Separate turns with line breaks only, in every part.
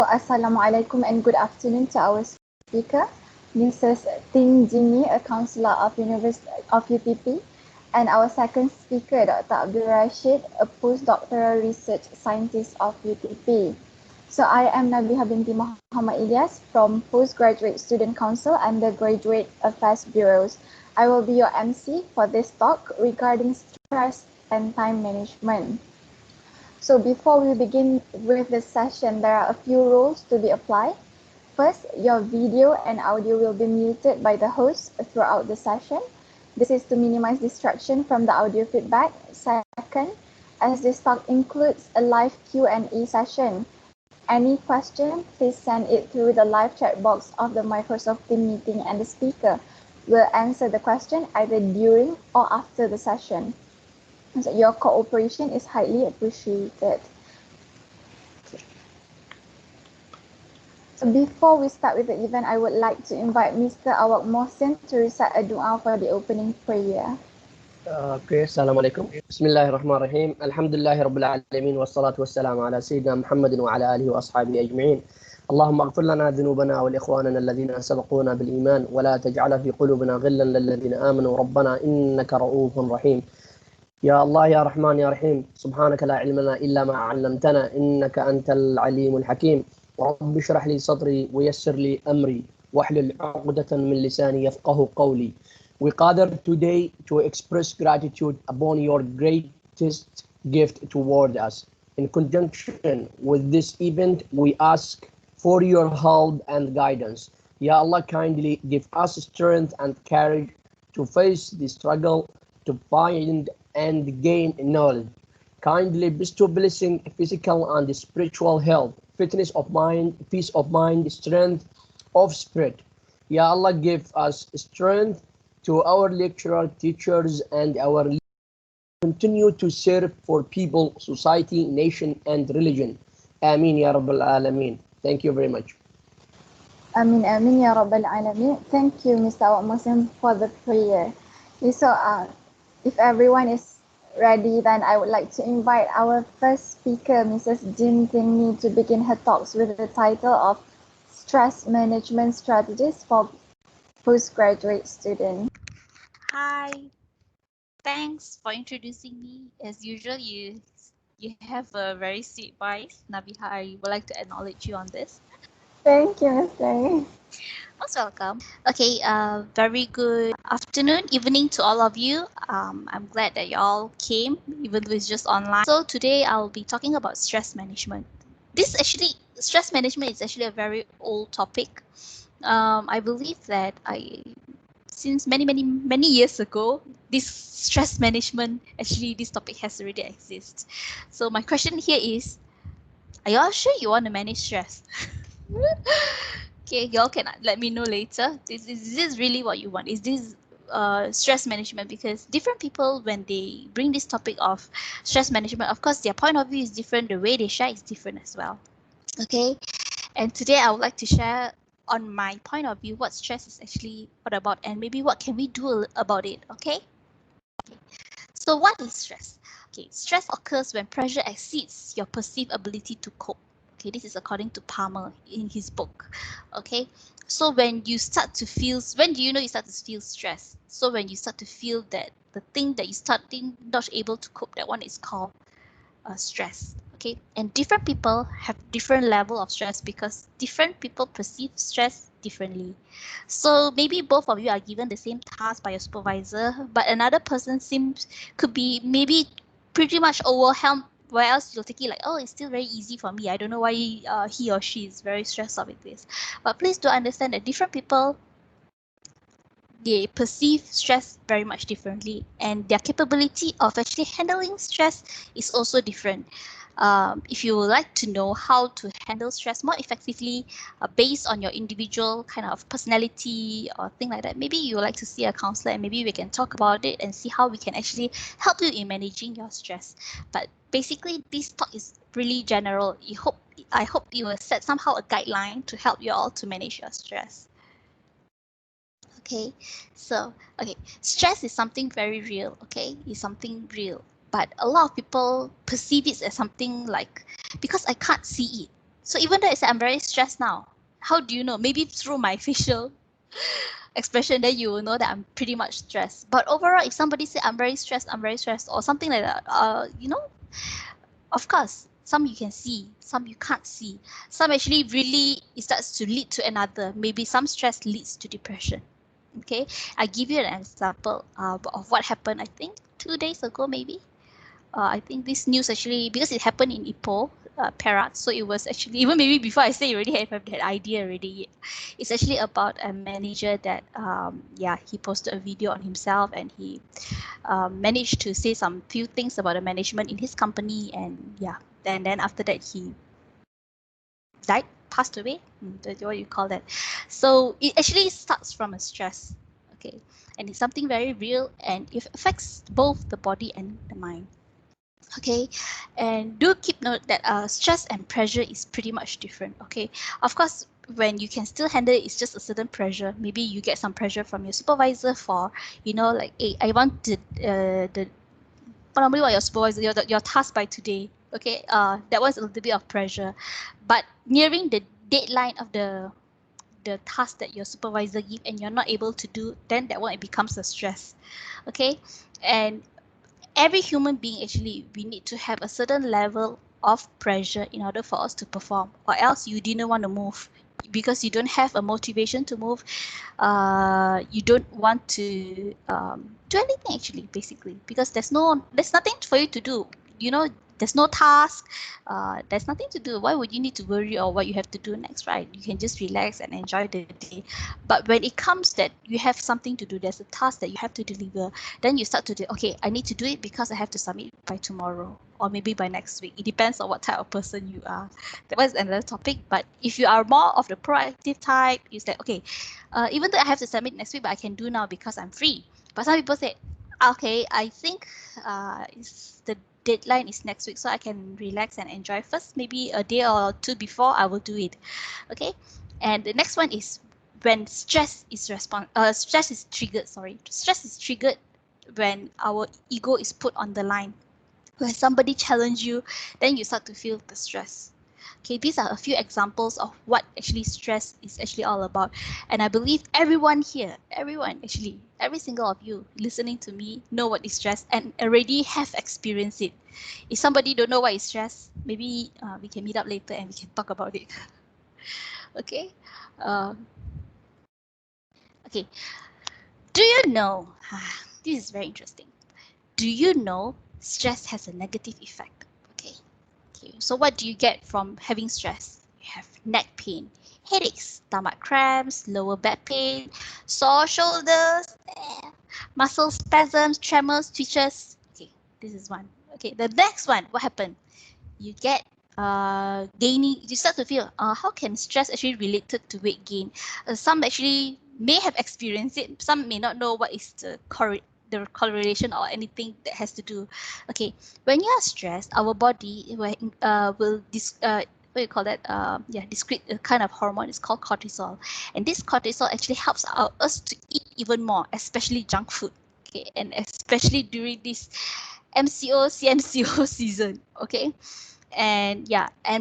Assalamualaikum and good afternoon to our speaker, Mrs. Ting Jimmy, a councillor of University of UTP, and our second speaker, Dr. Abdul Rashid, a postdoctoral research scientist of UTP. So I am Nabiha binti Muhammad Ilyas from Postgraduate Student Council and the Graduate Affairs Bureaus. I will be your MC for this talk regarding stress and time management. So before we begin with the session, there are a few rules to be applied. First, your video and audio will be muted by the host throughout the session. This is to minimize distraction from the audio feedback. Second, as this talk includes a live Q&A session, any question, please send it through the live chat box of the Microsoft Teams meeting and the speaker will answer the question either during or after the session. So your cooperation is highly appreciated. So before we start with the event, I would like to invite Mr. Awak Mohsin to recite a dua for the opening prayer.
Assalamualaikum. Bismillahirrahmanirrahim. Alhamdulillahi Rabbil Alamin. Wassalatu wassalamu ala Sayyidina Muhammadin wa ala alihi wa ashabihi ajma'in. اللهم اغفر لنا ذنوبنا ولإخواننا الذين سبقونا بالإيمان ولا تجعل في قلوبنا غلا للذين آمنوا ربنا إنك رؤوف رحيم. يا الله يا رحمن يا رحيم سبحانك لا علم لنا إلا ما علمتنا إنك أنت العليم الحكيم ورب اشرح لي صدري ويسر لي أمري واحلل عقدة من لساني يفقه قولي. We gather today to express gratitude upon your greatest gift toward us. In conjunction with this event, we ask for your help and guidance. Ya Allah, kindly give us strength and courage to face the struggle to find and gain knowledge. Kindly bestow blessing, physical and spiritual health, fitness of mind, peace of mind, strength of spirit. Ya Allah, give us strength to our lecturer, teachers, and our leaders. Continue to serve for people, society, nation, and religion. Ameen ya Rabbal Alameen. Thank you very much.
Amin, amin, ya Rabbal Alameen. Thank you, Mr. Awak Mohsin, for the prayer. So, if everyone is ready, then I would like to invite our first speaker, Mrs. Jin Tingmi, to begin her talks with the title of Stress Management Strategies for Postgraduate Students.
Hi, thanks for introducing me. As usual, you have a very sweet voice, Nabiha. I would like to acknowledge you on this.
Thank you, Ms. Lee.
Most welcome. Okay, very good afternoon, evening to all of you. I'm glad that you all came, even though it's just online. So today I'll be talking about stress management. Stress management is actually a very old topic. I believe that since many years ago, this stress management, this topic has already existed. So my question here is, are you all sure you want to manage stress? Okay, y'all can let me know later. Is this really what you want? Is this stress management? Because different people, when they bring this topic of stress management, of course, their point of view is different. The way they share is different as well. Okay, and today I would like to share on my point of view what stress is actually what about, and maybe what can we do about it. Okay. So what is stress? Okay, stress occurs when pressure exceeds your perceived ability to cope. Okay, this is according to Palmer in his book. Okay, so when you start to feel, when do you know you start to feel stress? So when you start to feel that the thing that you starting not able to cope, that one is called stress. Okay, and different people have different level of stress because different people perceive stress differently. So maybe both of you are given the same task by your supervisor, but another person could be maybe pretty much overwhelmed, where else you'll take it like, oh, it's still very easy for me. I don't know why he or she is very stressed out with this. But please do understand that different people, they perceive stress very much differently, and their capability of actually handling stress is also different. If you would like to know how to handle stress more effectively based on your individual kind of personality or thing like that, maybe you would like to see a counselor and maybe we can talk about it and see how we can actually help you in managing your stress. But basically, this talk is really general. I hope you will set somehow a guideline to help you all to manage your stress. Okay, so stress is something very real. Okay, it's something real. But a lot of people perceive it as something like, because I can't see it, So even though I say I'm very stressed now, how do you know? Maybe through my facial expression, then you will know that I'm pretty much stressed. But overall, if somebody say I'm very stressed, or something like that, of course, some you can see, some you can't see. Some actually really it starts to lead to another. Maybe some stress leads to depression. Okay, I give you an example of what happened. I think 2 days ago, maybe. I think this news actually, because it happened in Ipoh, Perak, so it was actually, even maybe before I say you already have that idea already. It's actually about a manager that, he posted a video on himself, and he managed to say some few things about the management in his company, and then after that he died, passed away, what you call that. So it actually starts from a stress, okay, and it's something very real, and it affects both the body and the mind. Okay, and do keep note that stress and pressure is pretty much different. Okay, of course, when you can still handle it, it's just a certain pressure. Maybe you get some pressure from your supervisor for, like, hey, I want the probably what your supervisor, your task by today. Okay, that was a little bit of pressure, but nearing the deadline of the task that your supervisor give and you're not able to do, then that one, it becomes a stress. Okay, and every human being, actually, we need to have a certain level of pressure in order for us to perform, or else you didn't want to move because you don't have a motivation to move. You don't want to do anything, actually, basically, because there's nothing for you to do. There's no task. There's nothing to do. Why would you need to worry or what you have to do next, right? You can just relax and enjoy the day. But when it comes that you have something to do, there's a task that you have to deliver, then you start to do, okay, I need to do it because I have to submit it by tomorrow or maybe by next week. It depends on what type of person you are. That was another topic. But if you are more of the proactive type, you say, okay, even though I have to submit next week, but I can do now because I'm free. But some people say, okay, I think the deadline is next week, so I can relax and enjoy first. Maybe a day or two before I will do it. Okay, and the next one is when stress is triggered. Stress is triggered when our ego is put on the line. When somebody challenge you, then you start to feel the stress. Okay, these are a few examples of what actually stress is actually all about. And I believe everyone here, actually, every single of you listening to me know what is stress and already have experienced it. If somebody don't know what is stress, maybe we can meet up later and we can talk about it. Okay. Okay. Do you know? This is very interesting. Do you know stress has a negative effect? Okay. So what do you get from having stress? You have neck pain, headaches, stomach cramps, lower back pain, sore shoulders, muscle spasms, tremors, twitches. Okay, this is one. Okay, the next one, what happened? You get gaining, you start to feel, how can stress actually related to weight gain? Some actually may have experienced it, some may not know what is the correlation or anything that has to do. Okay, when you are stressed, our body will what do you call that? Discrete kind of hormone is called cortisol, and this cortisol actually helps us to eat even more, especially junk food. Okay, and especially during this MCO, CMCO season. Okay, and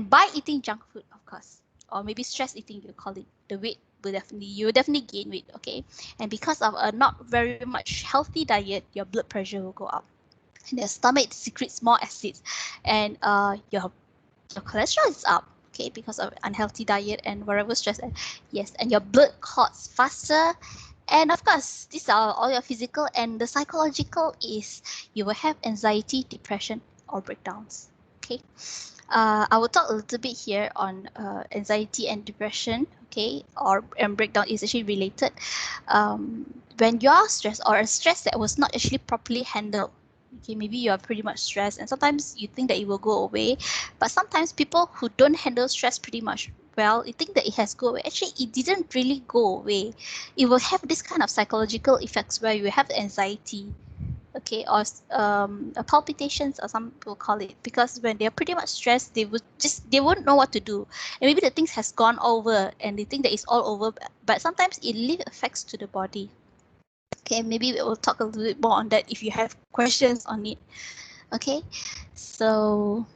by eating junk food, of course, or maybe stress eating, you call it, you will definitely gain weight. Okay, and because of a not very much healthy diet, your blood pressure will go up, and your stomach secretes more acids, and your cholesterol is up. Okay, because of unhealthy diet and whatever stress. Yes, and your blood clots faster. And of course, these are all your physical, and the psychological is you will have anxiety, depression, or breakdowns. Okay, I will talk a little bit here on anxiety and depression. Okay, and breakdown is actually related. When you are stressed, or a stress that was not actually properly handled. Okay, maybe you are pretty much stressed, and sometimes you think that it will go away, but sometimes people who don't handle stress pretty much well, you think that it has go away. Actually, it didn't really go away. It will have this kind of psychological effects where you have anxiety, okay, or palpitations, or some people call it, because when they're pretty much stressed, they won't know what to do, and maybe the things has gone over and they think that it's all over, but sometimes it leaves effects to the body. Okay, maybe we will talk a little bit more on that if you have questions on it. Okay, so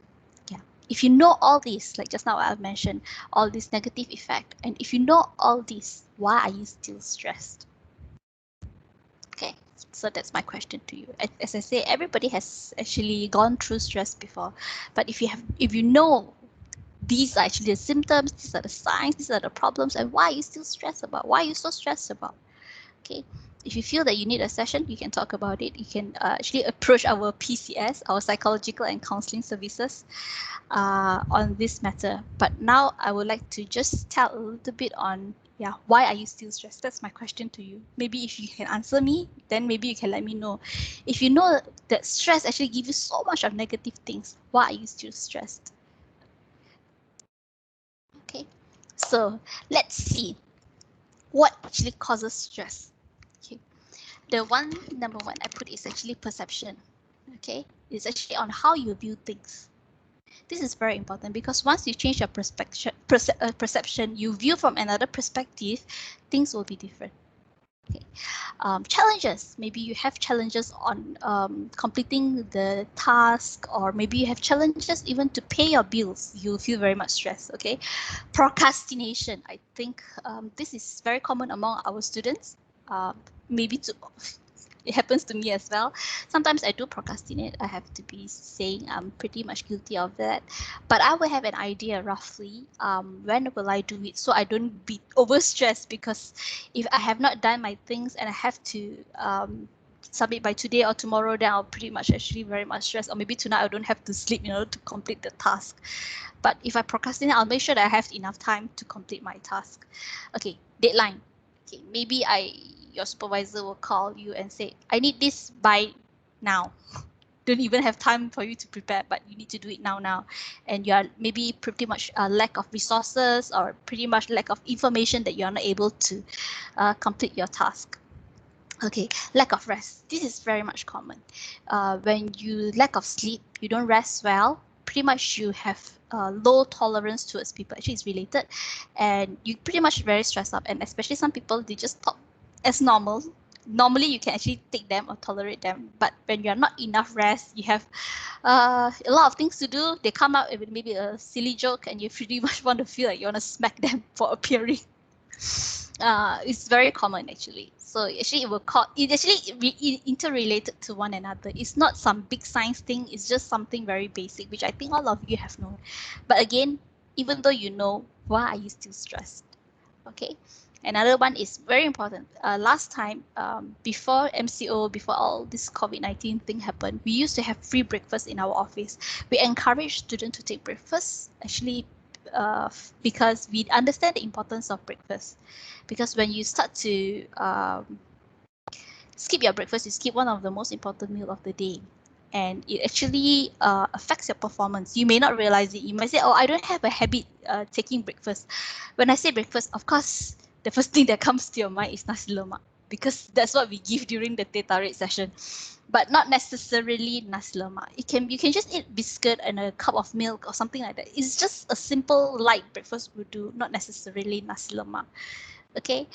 If you know all this, like just now I mentioned, all this negative effect, and if you know all this, why are you still stressed? Okay, so that's my question to you. As I say, everybody has actually gone through stress before, but if you know these are actually the symptoms, these are the signs, these are the problems, and why are you still stressed about? Why are you so stressed about? Okay, if you feel that you need a session, you can talk about it. You can actually approach our PCS, our psychological and counseling services, on this matter. But now I would like to just tell a little bit on, why are you still stressed? That's my question to you. Maybe if you can answer me, then maybe you can let me know. If you know that stress actually gives you so much of negative things, why are you still stressed? Okay, so let's see what actually causes stress. Okay, the number one I put is actually perception. Okay, it's actually on how you view things. This is very important because once you change your perception, you view from another perspective, things will be different. Okay. Challenges. Maybe you have challenges on completing the task, or maybe you have challenges even to pay your bills. You feel very much stressed. Okay. Procrastination. I think this is very common among our students. Maybe it happens to me as well. Sometimes I do procrastinate. I have to be saying I'm pretty much guilty of that. But I will have an idea roughly when will I do it, so I don't be overstressed, because if I have not done my things and I have to submit by today or tomorrow, then I'll pretty much actually very much stressed. Or maybe tonight I don't have to sleep in order to complete the task. But if I procrastinate, I'll make sure that I have enough time to complete my task. Okay, deadline. Okay, maybe your supervisor will call you and say, I need this by now. Don't even have time for you to prepare, but you need to do it now. And you are maybe pretty much a lack of resources, or pretty much lack of information that you're not able to complete your task. Okay, lack of rest. This is very much common. When you lack of sleep, you don't rest well, pretty much you have low tolerance towards people. Actually, it's related, and you pretty much very stressed up. And especially some people, they just talk as normal. Normally, you can actually take them or tolerate them, but when you are not enough rest, you have a lot of things to do. They come out with maybe a silly joke, and you pretty much want to feel like you want to smack them for appearing. It's very common actually. So actually it actually interrelated to one another. It's not some big science thing. It's just something very basic, which I think all of you have known. But again, even though you know, why are you still stressed? Okay. Another one is very important. Last time, before MCO, before all this COVID-19 thing happened, we used to have free breakfast in our office. We encourage students to take breakfast, actually, because we understand the importance of breakfast. Because when you start to skip your breakfast, you skip one of the most important meal of the day. And it actually affects your performance. You may not realize it. You might say, oh, I don't have a habit taking breakfast. When I say breakfast, of course, the first thing that comes to your mind is nasi lemak, because that's what we give during the teh tarik session. But not necessarily nasi lemak. You can just eat biscuit and a cup of milk or something like that. It's just a simple light breakfast would do, not necessarily nasi lemak. Okay,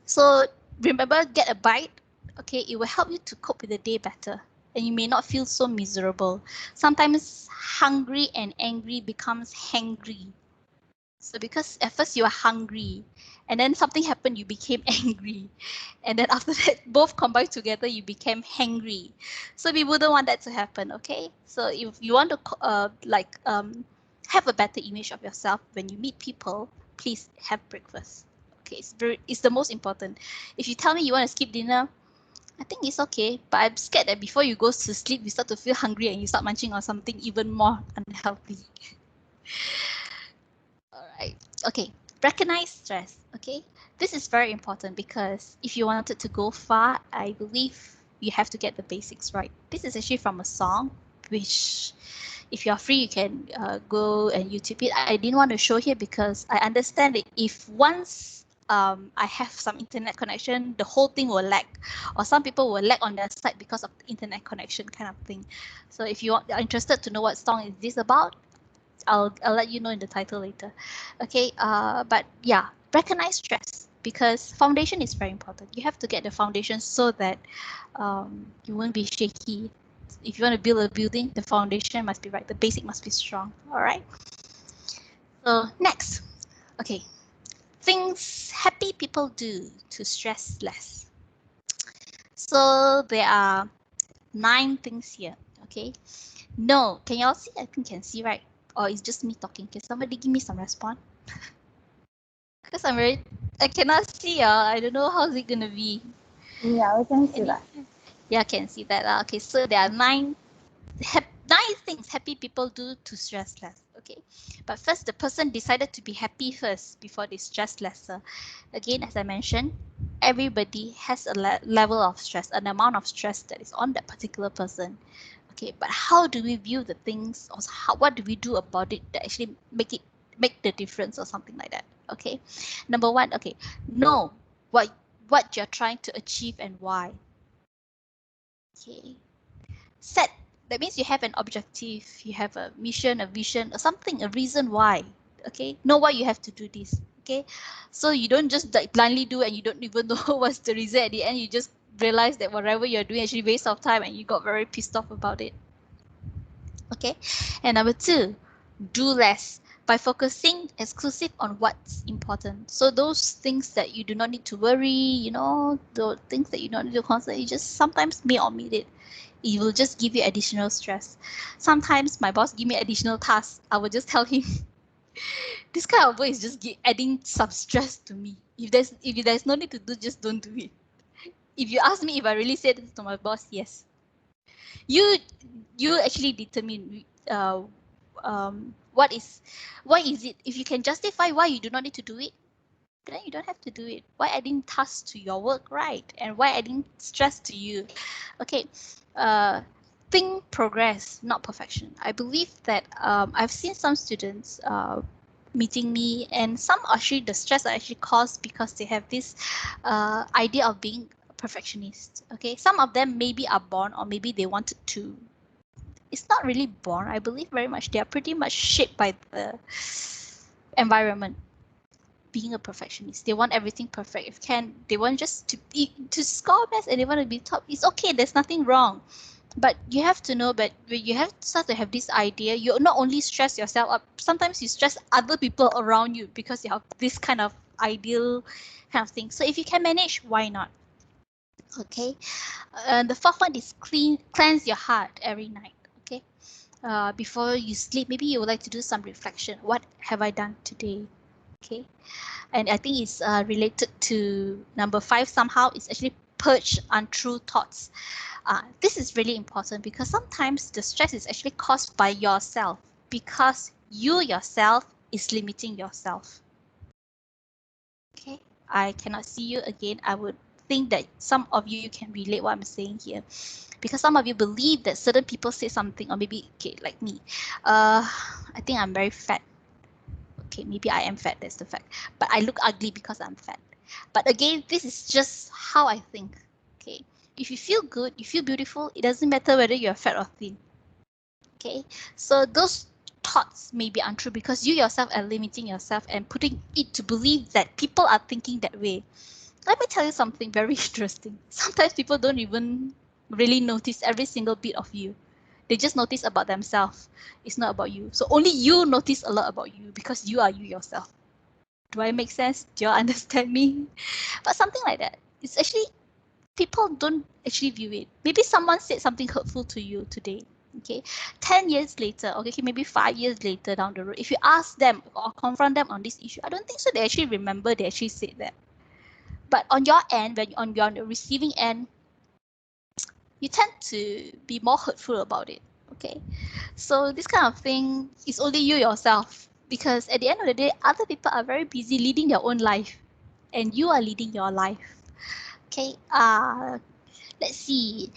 so remember, get a bite. Okay, it will help you to cope with the day better, and you may not feel so miserable. Sometimes hungry and angry becomes hangry. So because at first you are hungry, and then something happened, you became angry, and then after that, both combined together, you became hangry. So we wouldn't want that to happen. Okay, so if you want to have a better image of yourself when you meet people, please have breakfast. Okay, it's the most important. If you tell me you want to skip dinner, I think it's okay, but I'm scared that before you go to sleep, you start to feel hungry and you start munching on something even more unhealthy. All right. Okay. Recognize stress. Okay. This is very important, because if you wanted to go far, I believe you have to get the basics right. This is actually from a song, which if you're free, you can go and YouTube it. I didn't want to show here because I understand that if once I have some internet connection, the whole thing will lag, or some people will lag on their side because of the internet connection kind of thing. So if you are interested to know what song is this about, I'll let you know in the title later. Okay, but yeah, recognize stress, because foundation is very important. You have to get the foundation so that you won't be shaky. If you want to build a building, the foundation must be right. The basic must be strong. All right. So next, okay, things happy people do to stress less. So there are 9 things here. Okay. No, can y'all see? I think can see, right? Or it's just me talking. Can somebody give me some response? Because I cannot see. I don't know how's it gonna be.
Yeah, we can see that.
Yeah, I can see that. Okay, so there are 9 things happy people do to stress less. Okay, but first the person decided to be happy first before they stress lesser. Again, as I mentioned, everybody has a level of stress, an amount of stress that is on that particular person. Okay, but how do we view the things, or what do we do about it that actually make the difference or something like that? Okay, number 1, okay, know what you're trying to achieve and why. Okay, set, that means you have an objective, you have a mission, a vision, or something, a reason why. Okay, know why you have to do this. Okay, so you don't just blindly do and you don't even know what's the reason at the end. You just realize that whatever you're doing actually waste of time and you got very pissed off about it. Okay, and number 2, do less by focusing exclusive on what's important. So those things that you do not need to worry, the things that you don't need to constantly, you just sometimes may omit it. It will just give you additional stress. Sometimes my boss give me additional tasks. I will just tell him, this kind of work is just adding some stress to me. If there's no need to do, just don't do it. If you ask me if I really said this to my boss, yes. You actually determine what is it. If you can justify why you do not need to do it, then you don't have to do it. Why adding tasks to your work, right? And why adding stress to you? Okay, think progress, not perfection. I believe that I've seen some students meeting me, and some actually the stress are actually caused because they have this idea of being a perfectionist. Okay, some of them maybe are born, or maybe they wanted to. It's not really born. I believe very much they are pretty much shaped by the environment. Being a perfectionist, they want everything perfect. If can, they want just to score best, and they want to be top. It's okay. There's nothing wrong. But you have to know that when you have to start to have this idea, you not only stress yourself up, sometimes you stress other people around you because you have this kind of ideal kind of thing. So if you can manage, why not? Okay. The 4th one is cleanse your heart every night. Okay. Before you sleep, maybe you would like to do some reflection. What have I done today? Okay. And I think it's related to number 5 somehow. It's actually purge untrue thoughts. This is really important because sometimes the stress is actually caused by yourself, because you yourself is limiting yourself. Okay, I cannot see you again. I would think that some of you can relate what I'm saying here, because some of you believe that certain people say something, or maybe, okay, like me, I think I'm very fat. Okay, maybe I am fat, that's the fact, but I look ugly because I'm fat. But again, this is just how I think. Okay, if you feel good, you feel beautiful, it doesn't matter whether you're fat or thin. Okay, so those thoughts may be untrue because you yourself are limiting yourself and putting it to believe that people are thinking that way. Let me tell you something very interesting. Sometimes people don't even really notice every single bit of you. They just notice about themselves. It's not about you. So only you notice a lot about you because you are you yourself. Do I make sense? Do you understand me? But something like that. It's actually, people don't actually view it. Maybe someone said something hurtful to you today. Okay, 10 years later, okay, maybe 5 years later down the road, if you ask them or confront them on this issue, I don't think so they actually remember they actually said that. But on your end, when on your receiving end, you tend to be more hurtful about it. Okay, so this kind of thing is only you yourself, because at the end of the day, other people are very busy leading their own life, and you are leading your life. Okay, let's see.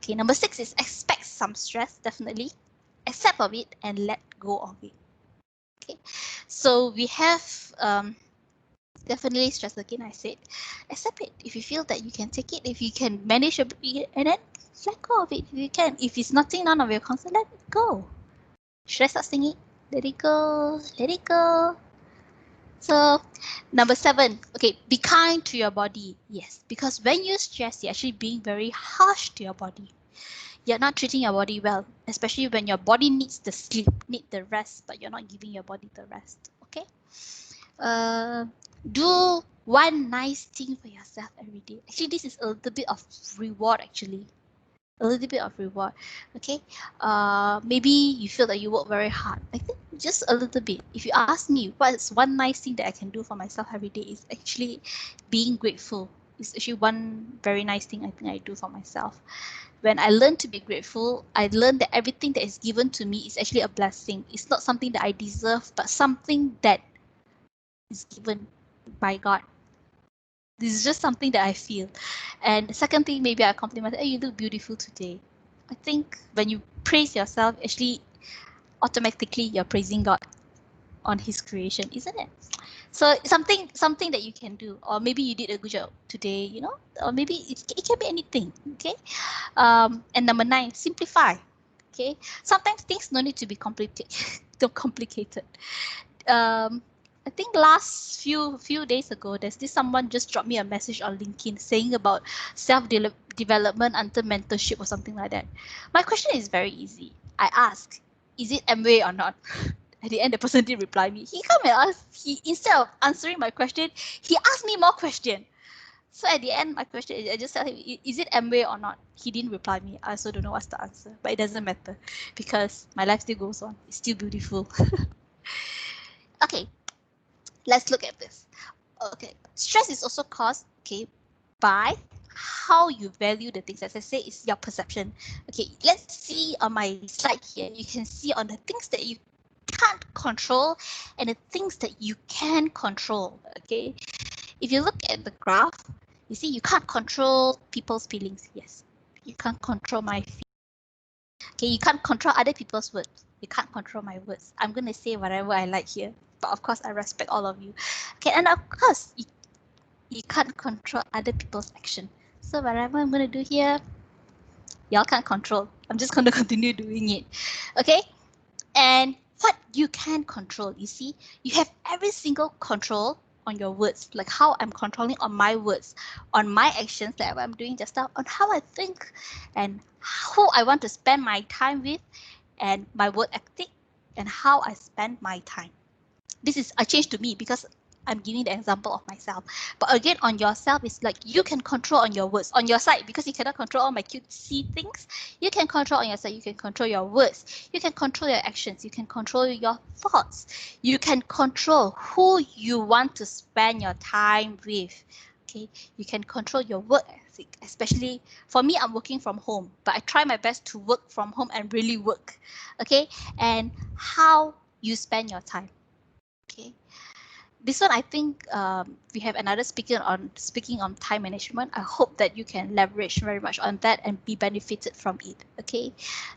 Okay, number 6 is expect some stress, definitely. Accept of it and let go of it. Okay, so we have definitely stress again. I said, accept it. If you feel that you can take it, if you can manage it, and then let go of it if you can. If it's none of your concern, let it go. Should I start singing? Let it go, let it go. So number 7, okay, be kind to your body. Yes, because when you stress, you're actually being very harsh to your body. you're not treating your body well, especially when your body needs the sleep, need the rest, but you're not giving your body the rest. Okay. Do one nice thing for yourself every day. Actually, this is a little bit of reward. Actually, a little bit of reward. Okay. Maybe you feel that you work very hard. I think just a little bit. If you ask me, what's one nice thing that I can do for myself every day, is actually being grateful. It's actually one very nice thing I think I do for myself. When I learn to be grateful, I learn that everything that is given to me is actually a blessing. It's not something that I deserve, but something that is given by God. This is just something that I feel. And the second thing, maybe I compliment, hey, you look beautiful today. I think when you praise yourself, actually, automatically you're praising God on His creation, isn't it? So something that you can do, or maybe you did a good job today, you know, or maybe it can be anything. Okay. And number 9, simplify. Okay. Sometimes things don't need to be complicated. Too complicated. I think last few days ago, there's this someone just dropped me a message on LinkedIn saying about self-development under mentorship or something like that. My question is very easy. I ask, is it Amway or not? At the end, the person didn't reply me. He come and ask, instead of answering my question, he asked me more question. So at the end, my question is, I just tell him, is it Amway or not? He didn't reply me. I also don't know what's the answer, but it doesn't matter because my life still goes on. It's still beautiful. Okay, let's look at this. Okay, stress is also caused, okay, by how you value the things. As I say, it's your perception. Okay, let's see on my slide here. You can see on the things that you can't control and the things that you can control. Okay, if you look at the graph, you see you can't control people's feelings. Yes, you can't control my feelings. Okay, you can't control other people's words. You can't control my words. I'm gonna say whatever I like here, but of course I respect all of you. Okay, and of course you can't control other people's action. So whatever I'm gonna do here, y'all can't control. I'm just gonna continue doing it. Okay, and what you can control, you see, you have every single control on your words, like how I'm controlling on my words, on my actions, like what I'm doing just now, on how I think, and who I want to spend my time with, and my work ethic, and how I spend my time. This is a change to me because I'm giving the example of myself. But again, on yourself, it's like you can control on your words. On your side, because you cannot control all my cutesy things, you can control on your side. You can control your words. You can control your actions. You can control your thoughts. You can control who you want to spend your time with. Okay, you can control your work ethic. Especially for me, I'm working from home, but I try my best to work from home and really work. Okay, and how you spend your time. Okay, this one I think we have another speaking on time management. I hope that you can leverage very much on that and be benefited from it. Okay,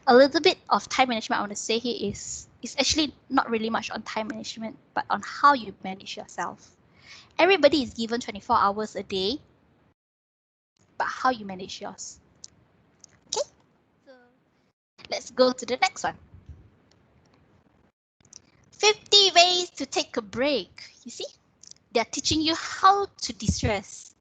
a little bit of time management I want to say here is actually not really much on time management, but on how you manage yourself. Everybody is given 24 hours a day, but how you manage yours. Okay, so let's go to the next one. 50 ways to take a break. You see, they're teaching you how to de-stress.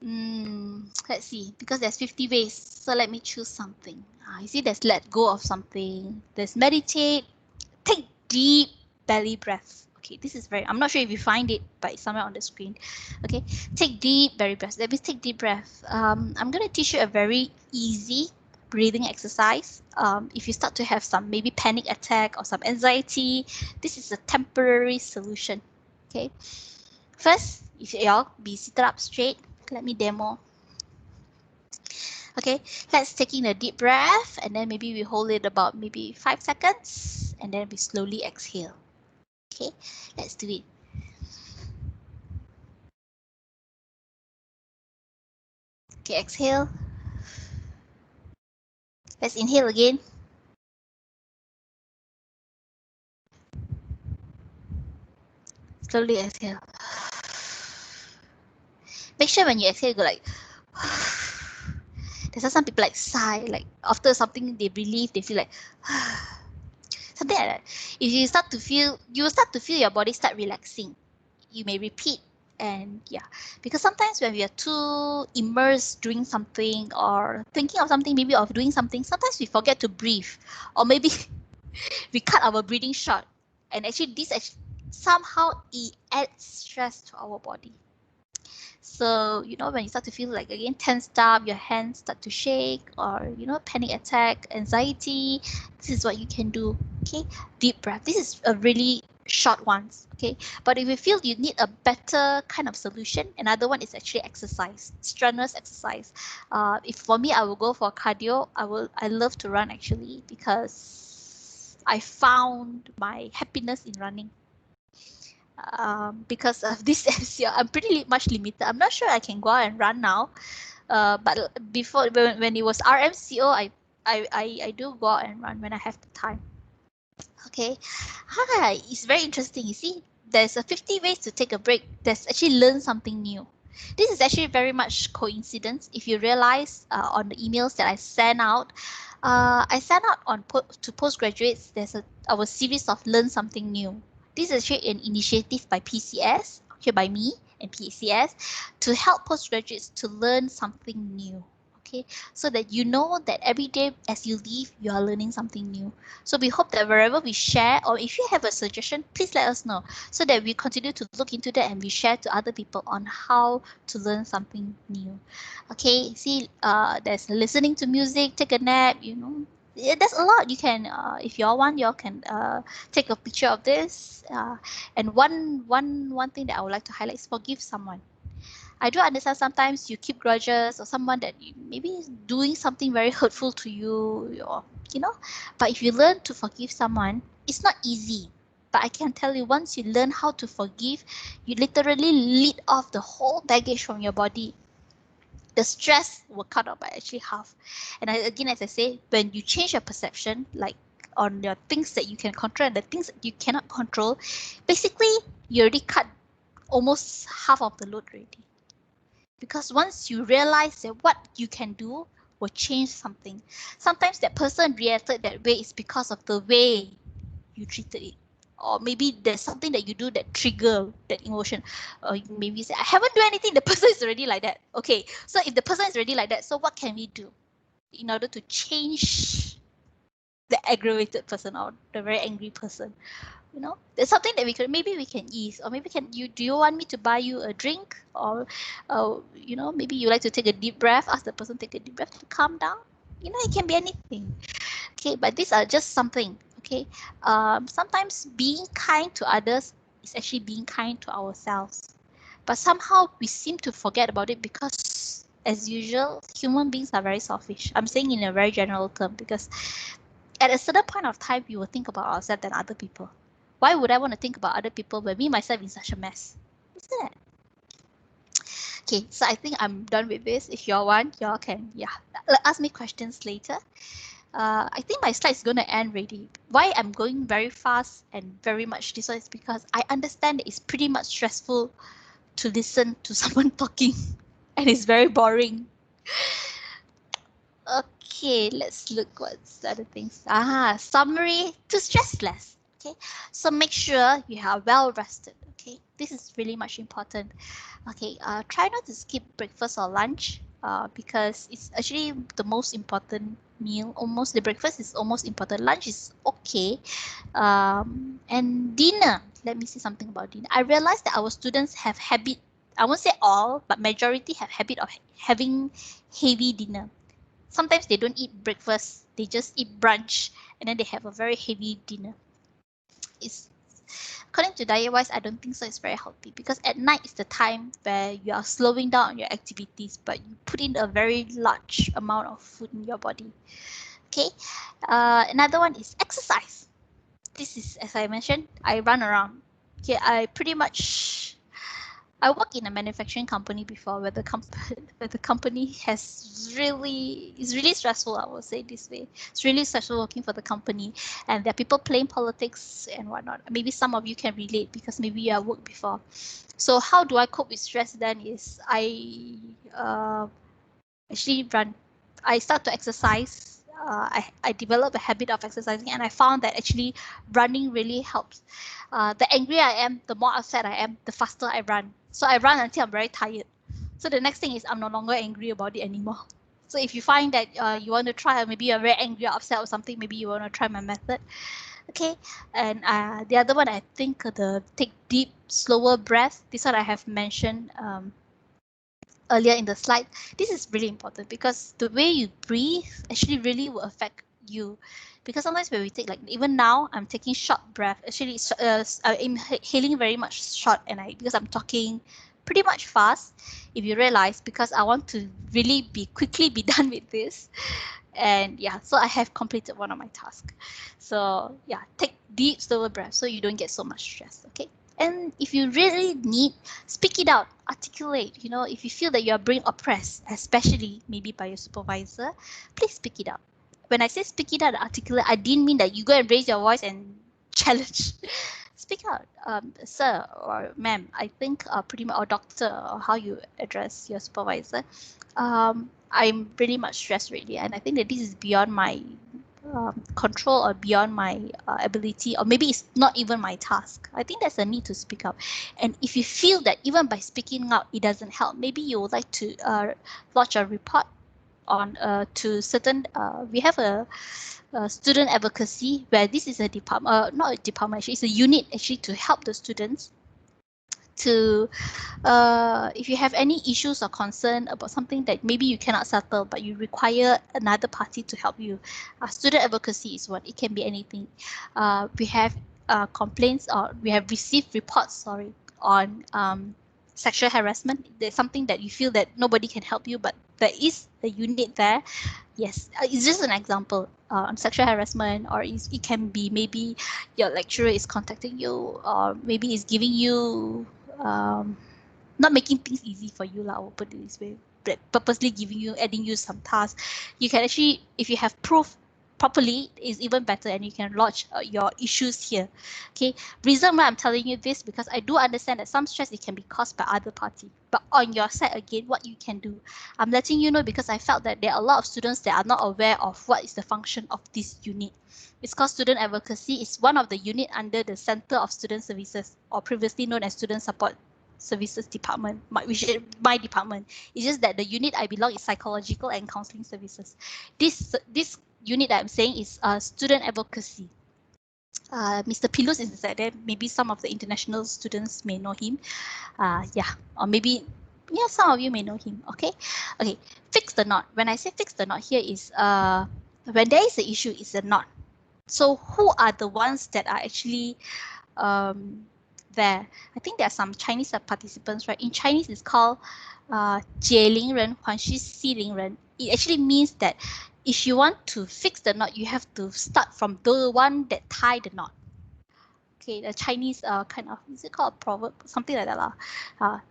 Let's see, because there's 50 ways, so let me choose something. You see, there's let go of something. There's meditate. Take deep belly breaths. Okay, this is very, I'm not sure if you find it, but it's somewhere on the screen. Okay, take deep belly breaths. Let me take deep breath. I'm going to teach you a very easy breathing exercise. If you start to have some maybe panic attack or some anxiety, this is a temporary solution. Okay, first, if y'all be seated up straight, let me demo. Okay, let's take in a deep breath and then maybe we hold it about maybe 5 seconds and then we slowly exhale. Okay, let's do it. Okay, exhale. Let's inhale again. Slowly exhale. Make sure when you exhale, you go like. There's some people like sigh, like after something they relieve, they feel like something like that. If you start to feel, you will start to feel your body start relaxing. You may repeat And yeah, because sometimes when we are too immersed doing something or thinking of something, maybe of doing something, sometimes we forget to breathe, or maybe we cut our breathing short, and actually this somehow it adds stress to our body. So, you know, when you start to feel like again tensed up, your hands start to shake, or, you know, panic attack, anxiety, this is what you can do. Okay, deep breath. This is a really short one. Okay, but if you feel you need a better kind of solution, another one is actually exercise, strenuous exercise. If for me, I will go for cardio. I love to run actually, because I found my happiness in running. Because of this MCO, I'm pretty much limited. I'm not sure I can go out and run now. But before, when it was RMCO, I do go out and run when I have the time. Okay, hi, it's very interesting. You see, there's a 50 ways to take a break. There's actually learn something new. This is actually very much coincidence. If you realize on the emails that I sent out, to postgraduates. There's our series of learn something new. This is actually an initiative by PCS, okay, by me and PCS, to help postgraduates to learn something new. Okay, so that you know that every day as you leave, you are learning something new. So we hope that wherever we share, or if you have a suggestion, please let us know, so that we continue to look into that and we share to other people on how to learn something new. Okay, see, there's listening to music, take a nap, you know. Yeah, there's a lot you can, if y'all want, y'all can take a picture of this. And one thing that I would like to highlight is forgive someone. I do understand sometimes you keep grudges, or someone that you maybe is doing something very hurtful to you, or you know. But if you learn to forgive someone, it's not easy. But I can tell you, once you learn how to forgive, you literally lead off the whole baggage from your body. The stress will cut off by actually half. And again, as I say, when you change your perception, like on your things that you can control and the things that you cannot control, basically you already cut almost half of the load already. Because once you realize that what you can do will change something. Sometimes that person reacted that way is because of the way you treated it. Or maybe there's something that you do that trigger that emotion. Or maybe you say, I haven't done anything, the person is already like that. Okay, so if the person is already like that, so what can we do in order to change the aggravated person or the very angry person? You know, there's something that maybe we can ease, or maybe do you want me to buy you a drink, or you know, maybe you like to take a deep breath, ask the person to take a deep breath to calm down. You know, it can be anything. Okay, but these are just something. Okay, sometimes being kind to others is actually being kind to ourselves, but somehow we seem to forget about it because, as usual, human beings are very selfish. I'm saying in a very general term, because at a certain point of time, we will think about ourselves than other people. Why would I want to think about other people when me myself is such a mess? Isn't it? Okay, so I think I'm done with this. If y'all want, y'all can, yeah, ask me questions later. I think my slide is going to end already. Why I'm going very fast and very much this one is because I understand that it's pretty much stressful to listen to someone talking, and it's very boring. Okay, let's look what's the other things. Summary to stress less. Okay, so make sure you are well rested. Okay, this is really much important. Okay, try not to skip breakfast or lunch, because it's actually the most important meal. Almost the breakfast is almost important. Lunch is okay, and dinner. Let me say something about dinner. I realized that our students have habit. I won't say all, but majority have habit of having heavy dinner. Sometimes they don't eat breakfast, they just eat brunch, and then they have a very heavy dinner. It's, according to diet wise, I don't think so. It's very healthy, because at night is the time where you are slowing down your activities, but you put in a very large amount of food in your body. Okay, another one is exercise. This is, as I mentioned, I run around. Okay, I work in a manufacturing company before, where the company is really stressful. I will say this way, it's really stressful working for the company, and there are people playing politics and whatnot. Maybe some of you can relate because maybe you have worked before. So how do I cope with stress then? Is I actually run. I start to exercise. I develop a habit of exercising, and I found that actually running really helps. The angrier I am, the more upset I am, the faster I run. So I run until I'm very tired. So the next thing is I'm no longer angry about it anymore. So if you find that you want to try, or maybe you're very angry or upset or something, maybe you want to try my method. Okay, and the other one, I think the take deep, slower breath. This one I have mentioned earlier in the slide. This is really important because the way you breathe actually really will affect you. Because sometimes when we take, like even now, I'm taking short breath. Actually, I'm inhaling very much short, and because I'm talking pretty much fast. If you realize, because I want to really quickly be done with this, and yeah, so I have completed one of my tasks. So yeah, take deep, slower breath so you don't get so much stress. Okay. And if you really need, speak it out, articulate. You know, if you feel that you are being oppressed, especially maybe by your supervisor, please speak it out. When I say speak it out, articulate, I didn't mean that you go and raise your voice and challenge. Speak out, sir or ma'am. I think pretty much, or doctor, or how you address your supervisor. I'm pretty much stressed really, and I think that this is beyond my control or beyond my ability, or maybe it's not even my task. I think there's a need to speak up. And if you feel that even by speaking out it doesn't help, maybe you would like to lodge a report on to certain we have a student advocacy, where this is a department, not a department, actually it's a unit actually to help the students to if you have any issues or concern about something that maybe you cannot settle but you require another party to help you. Student advocacy is what it can be anything. We have complaints, or we have received reports, sorry, on sexual harassment. There's something that you feel that nobody can help you, but there is a unit there. Yes, it's just an example on sexual harassment, or it can be maybe your lecturer is contacting you, or maybe is giving you not making things easy for you, I will put it this way, but purposely adding you some tasks. You can actually, if you have proof properly, is even better, and you can lodge your issues here. Okay, reason why I'm telling you this, because I do understand that some stress it can be caused by other party, but on your side again, what you can do, I'm letting you know because I felt that there are a lot of students that are not aware of what is the function of this unit. It's called student advocacy. It's one of the unit under the Center of Student Services, or previously known as Student Support Services Department, which is my department. It's just that the unit I belong is Psychological and Counseling Services. This unit that I'm saying is student advocacy. Mr. Pilus is inside there. Maybe some of the international students may know him. Yeah, or maybe some of you may know him. Okay, fix the knot. When I say fix the knot here is when there is an issue, it's a knot. So who are the ones that are actually there? I think there are some Chinese participants, right? In Chinese, it's called 解铃人还须系铃人. It actually means that if you want to fix the knot, you have to start from the one that tied the knot. Okay, the Chinese kind of, is it called a proverb, something like that lah.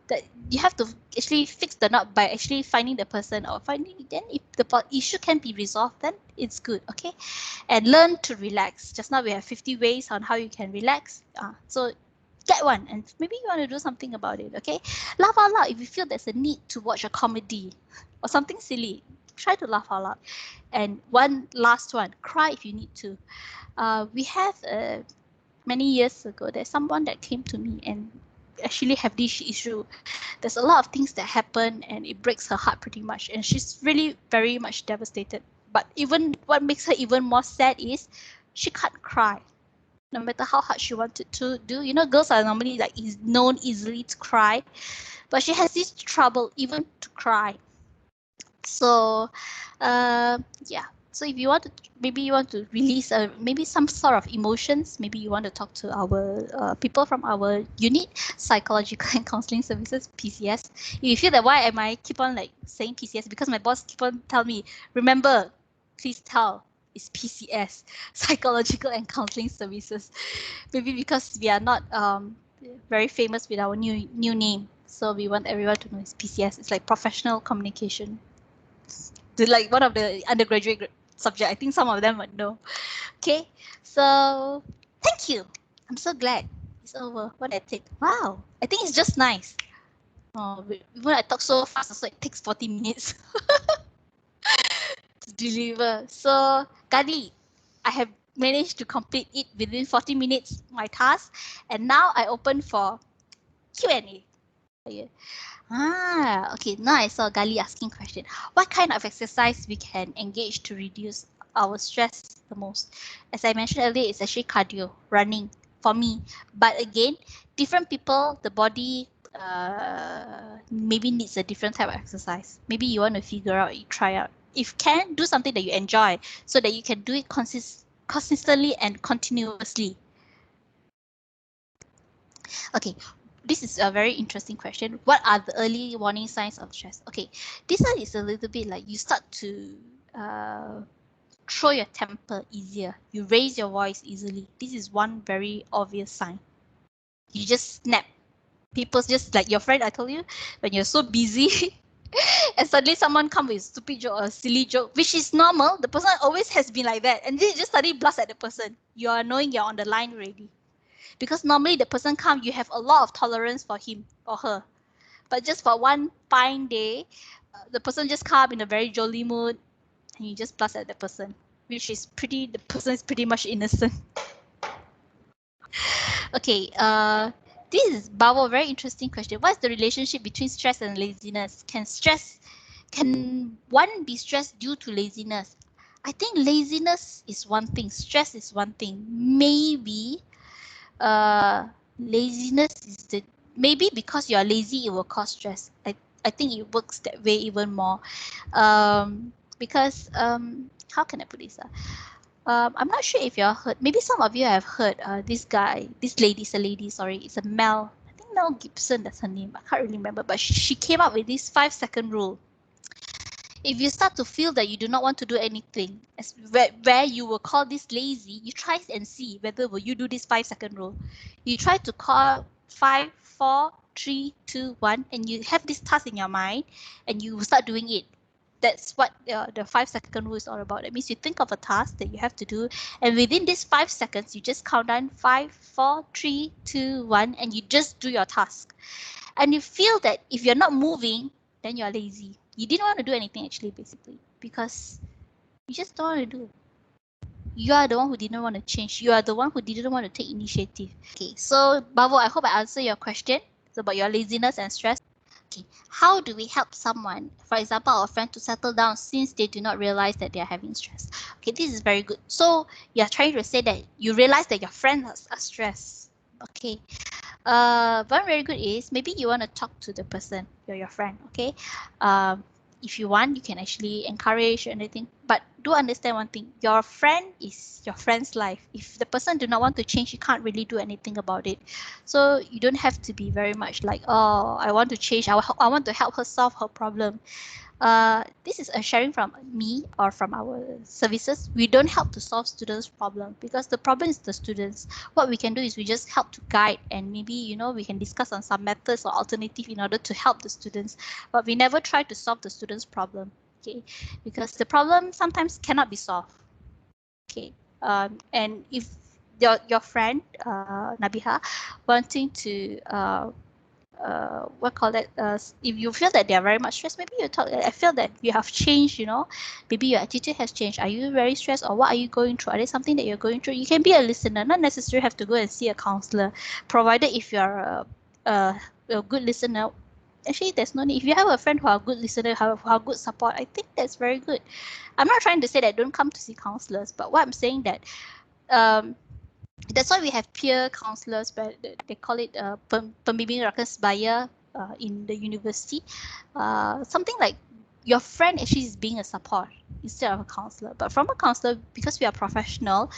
That you have to actually fix the knot by actually finding the person, or finding, then if the issue can be resolved, then it's good. Okay, and learn to relax. Just now we have 50 ways on how you can relax. So get one, and maybe you want to do something about it. Okay, laugh out loud if you feel there's a need to watch a comedy or something silly. Try to laugh out loud. And one last one, cry if you need to. We have many years ago, there's someone that came to me and actually have this issue. There's a lot of things that happen and it breaks her heart pretty much, and she's really very much devastated. But even what makes her even more sad is she can't cry, no matter how hard she wanted to do. You know, girls are normally like known easily to cry, but she has this trouble even to cry. So yeah, so if you want to, maybe you want to release maybe some sort of emotions, maybe you want to talk to our people from our unit, Psychological and Counseling Services, PCS. If you feel that, why am I keep on like saying PCS? Because my boss keep on tell me, remember, please tell, it's PCS, Psychological and Counseling Services. Maybe because we are not very famous with our new name, so we want everyone to know it's PCS. It's like professional communication. Like one of the undergraduate subject. I think some of them would know. Okay, so thank you. I'm so glad it's over. What I take? Wow, I think it's just nice. Oh, when I talk so fast, so it takes 40 minutes to deliver. So Kadi, I have managed to complete it within 40 minutes, my task, and now I open for Q&A. Okay. Now I saw Gali asking question. What kind of exercise we can engage to reduce our stress the most? As I mentioned earlier, it's actually cardio, running for me. But again, different people, the body maybe needs a different type of exercise. Maybe you want to figure out, you try out. If can, do something that you enjoy so that you can do it consistently and continuously. Okay, this is a very interesting question. What are the early warning signs of stress? Okay, this one is a little bit like you start to throw your temper easier. You raise your voice easily. This is one very obvious sign. You just snap. People's just like your friend, I told you, when you're so busy and suddenly someone come with a stupid joke or a silly joke, which is normal. The person always has been like that. And then you just suddenly blast at the person. You are knowing you're on the line already. Because normally the person come, you have a lot of tolerance for him or her. But just for one fine day, the person just come in a very jolly mood and you just blast at the person, which is the person is pretty much innocent. Okay, this is Babo, very interesting question. What's the relationship between stress and laziness? Can one be stressed due to laziness? I think laziness is one thing, stress is one thing. Maybe laziness is maybe because you are lazy it will cause stress. I think it works that way even more. Because how can I put this? I'm not sure if you all heard. Maybe some of you have heard. This lady, it's a lady. Sorry, it's a Mel. I think Mel Gibson. That's her name. I can't really remember. But she came up with this 5-second rule. If you start to feel that you do not want to do anything, where you will call this lazy, you try and see whether will you do this 5-second rule. You try to call 5, 4, 3, 2, 1, and you have this task in your mind, and you start doing it. That's what the 5-second rule is all about. That means you think of a task that you have to do, and within these 5 seconds, you just count down 5, 4, 3, 2, 1, and you just do your task. And you feel that if you're not moving, then you're lazy. You didn't want to do anything actually, basically, because you just don't want to do. You are the one who didn't want to change. You are the one who didn't want to take initiative. Okay, so Bavo, I hope I answered your question. It's about your laziness and stress. Okay, how do we help someone, for example, our friend, to settle down since they do not realize that they are having stress? Okay, this is very good. So you're trying to say that you realize that your friend are stressed. Okay. One very good is maybe you want to talk to the person, your friend, okay? If you want, you can actually encourage or anything. But do understand one thing: your friend is your friend's life. If the person do not want to change, you can't really do anything about it. So you don't have to be very much like, oh, I want to change. I want to help her solve her problem. This is a sharing from me or from our services. We don't help to solve students' problem because the problem is the students. What we can do is we just help to guide, and maybe we can discuss on some methods or alternative in order to help the students. But we never try to solve the students' problem, okay? Because the problem sometimes cannot be solved, okay? And if your friend Nabiha wanting to what call it, if you feel that they are very much stressed, maybe you talk. I feel that you have changed, maybe your attitude has changed. Are you very stressed, or what are you going through? Are there something that you're going through? You can be a listener, not necessarily have to go and see a counselor, provided if you're a good listener. Actually, there's no need. If you have a friend who are good listener, who are good support, I think that's very good. I'm not trying to say that don't come to see counselors, but what I'm saying that that's why we have peer counselors, but they call it pembimbing rakan sebaya in the university. Something like your friend actually is being a support instead of a counselor. But from a counselor, because we are professional,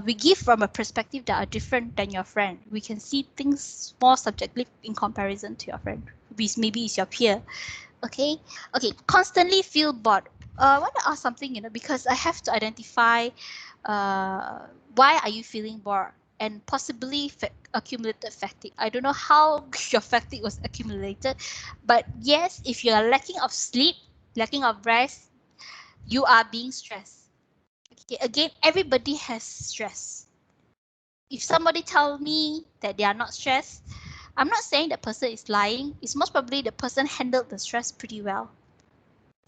we give from a perspective that are different than your friend. We can see things more subjectively in comparison to your friend, which maybe is your peer. Okay. Constantly feel bored. I want to ask something, because I have to identify why are you feeling bored, and possibly accumulated fatigue. I don't know how your fatigue was accumulated, but yes, if you are lacking of sleep, lacking of rest, you are being stressed. Okay. Again, everybody has stress. If somebody tell me that they are not stressed, I'm not saying that person is lying. It's most probably the person handled the stress pretty well.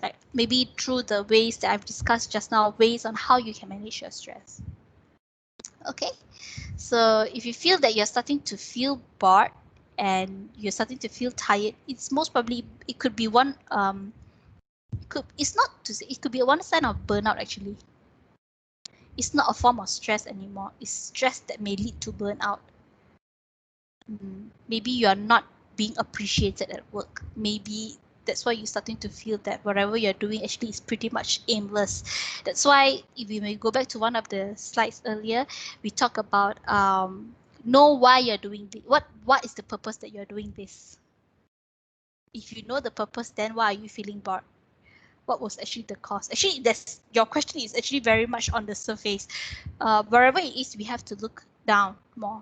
Like maybe through the ways that I've discussed just now, ways on how you can manage your stress. Okay, so if you feel that you're starting to feel bored, and you're starting to feel tired, it's most probably, it could be one it's not to say, it could be one sign of burnout actually. It's not a form of stress anymore. It's stress that may lead to burnout. Maybe you are not being appreciated at work. Maybe that's why you're starting to feel that whatever you're doing actually is pretty much aimless. That's why if we may go back to one of the slides earlier, we talk about know why you're doing this. What is the purpose that you're doing this? If you know the purpose, then why are you feeling bored? What was actually the cause? Actually, your question is actually very much on the surface. Wherever it is, we have to look down more.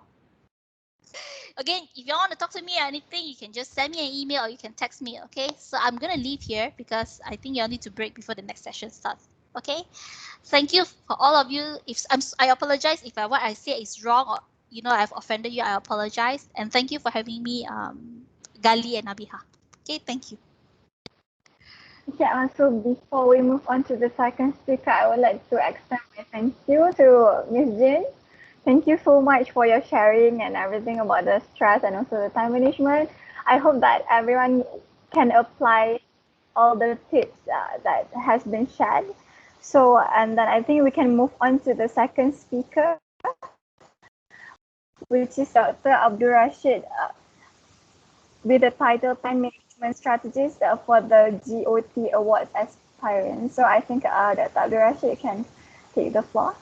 Again, if you want to talk to me or anything, you can just send me an email or you can text me, okay? So I'm going to leave here because I think you'll need to break before the next session starts, okay? Thank you for all of you. I apologize if what I say is wrong or, I've offended you, I apologize. And thank you for having me, Gali and Nabiha. Okay, thank you.
Yeah, so before we move on to the second speaker, I would like to extend my thank you to Miss Jin. Thank you so much for your sharing and everything about the stress and also the time management. I hope that everyone can apply all the tips that has been shared. So, and then I think we can move on to the second speaker, which is Dr. Abdul Rashid with the title Time Management Strategies for the GOT Awards aspirant. So I think Dr. Abdul Rashid can take the floor.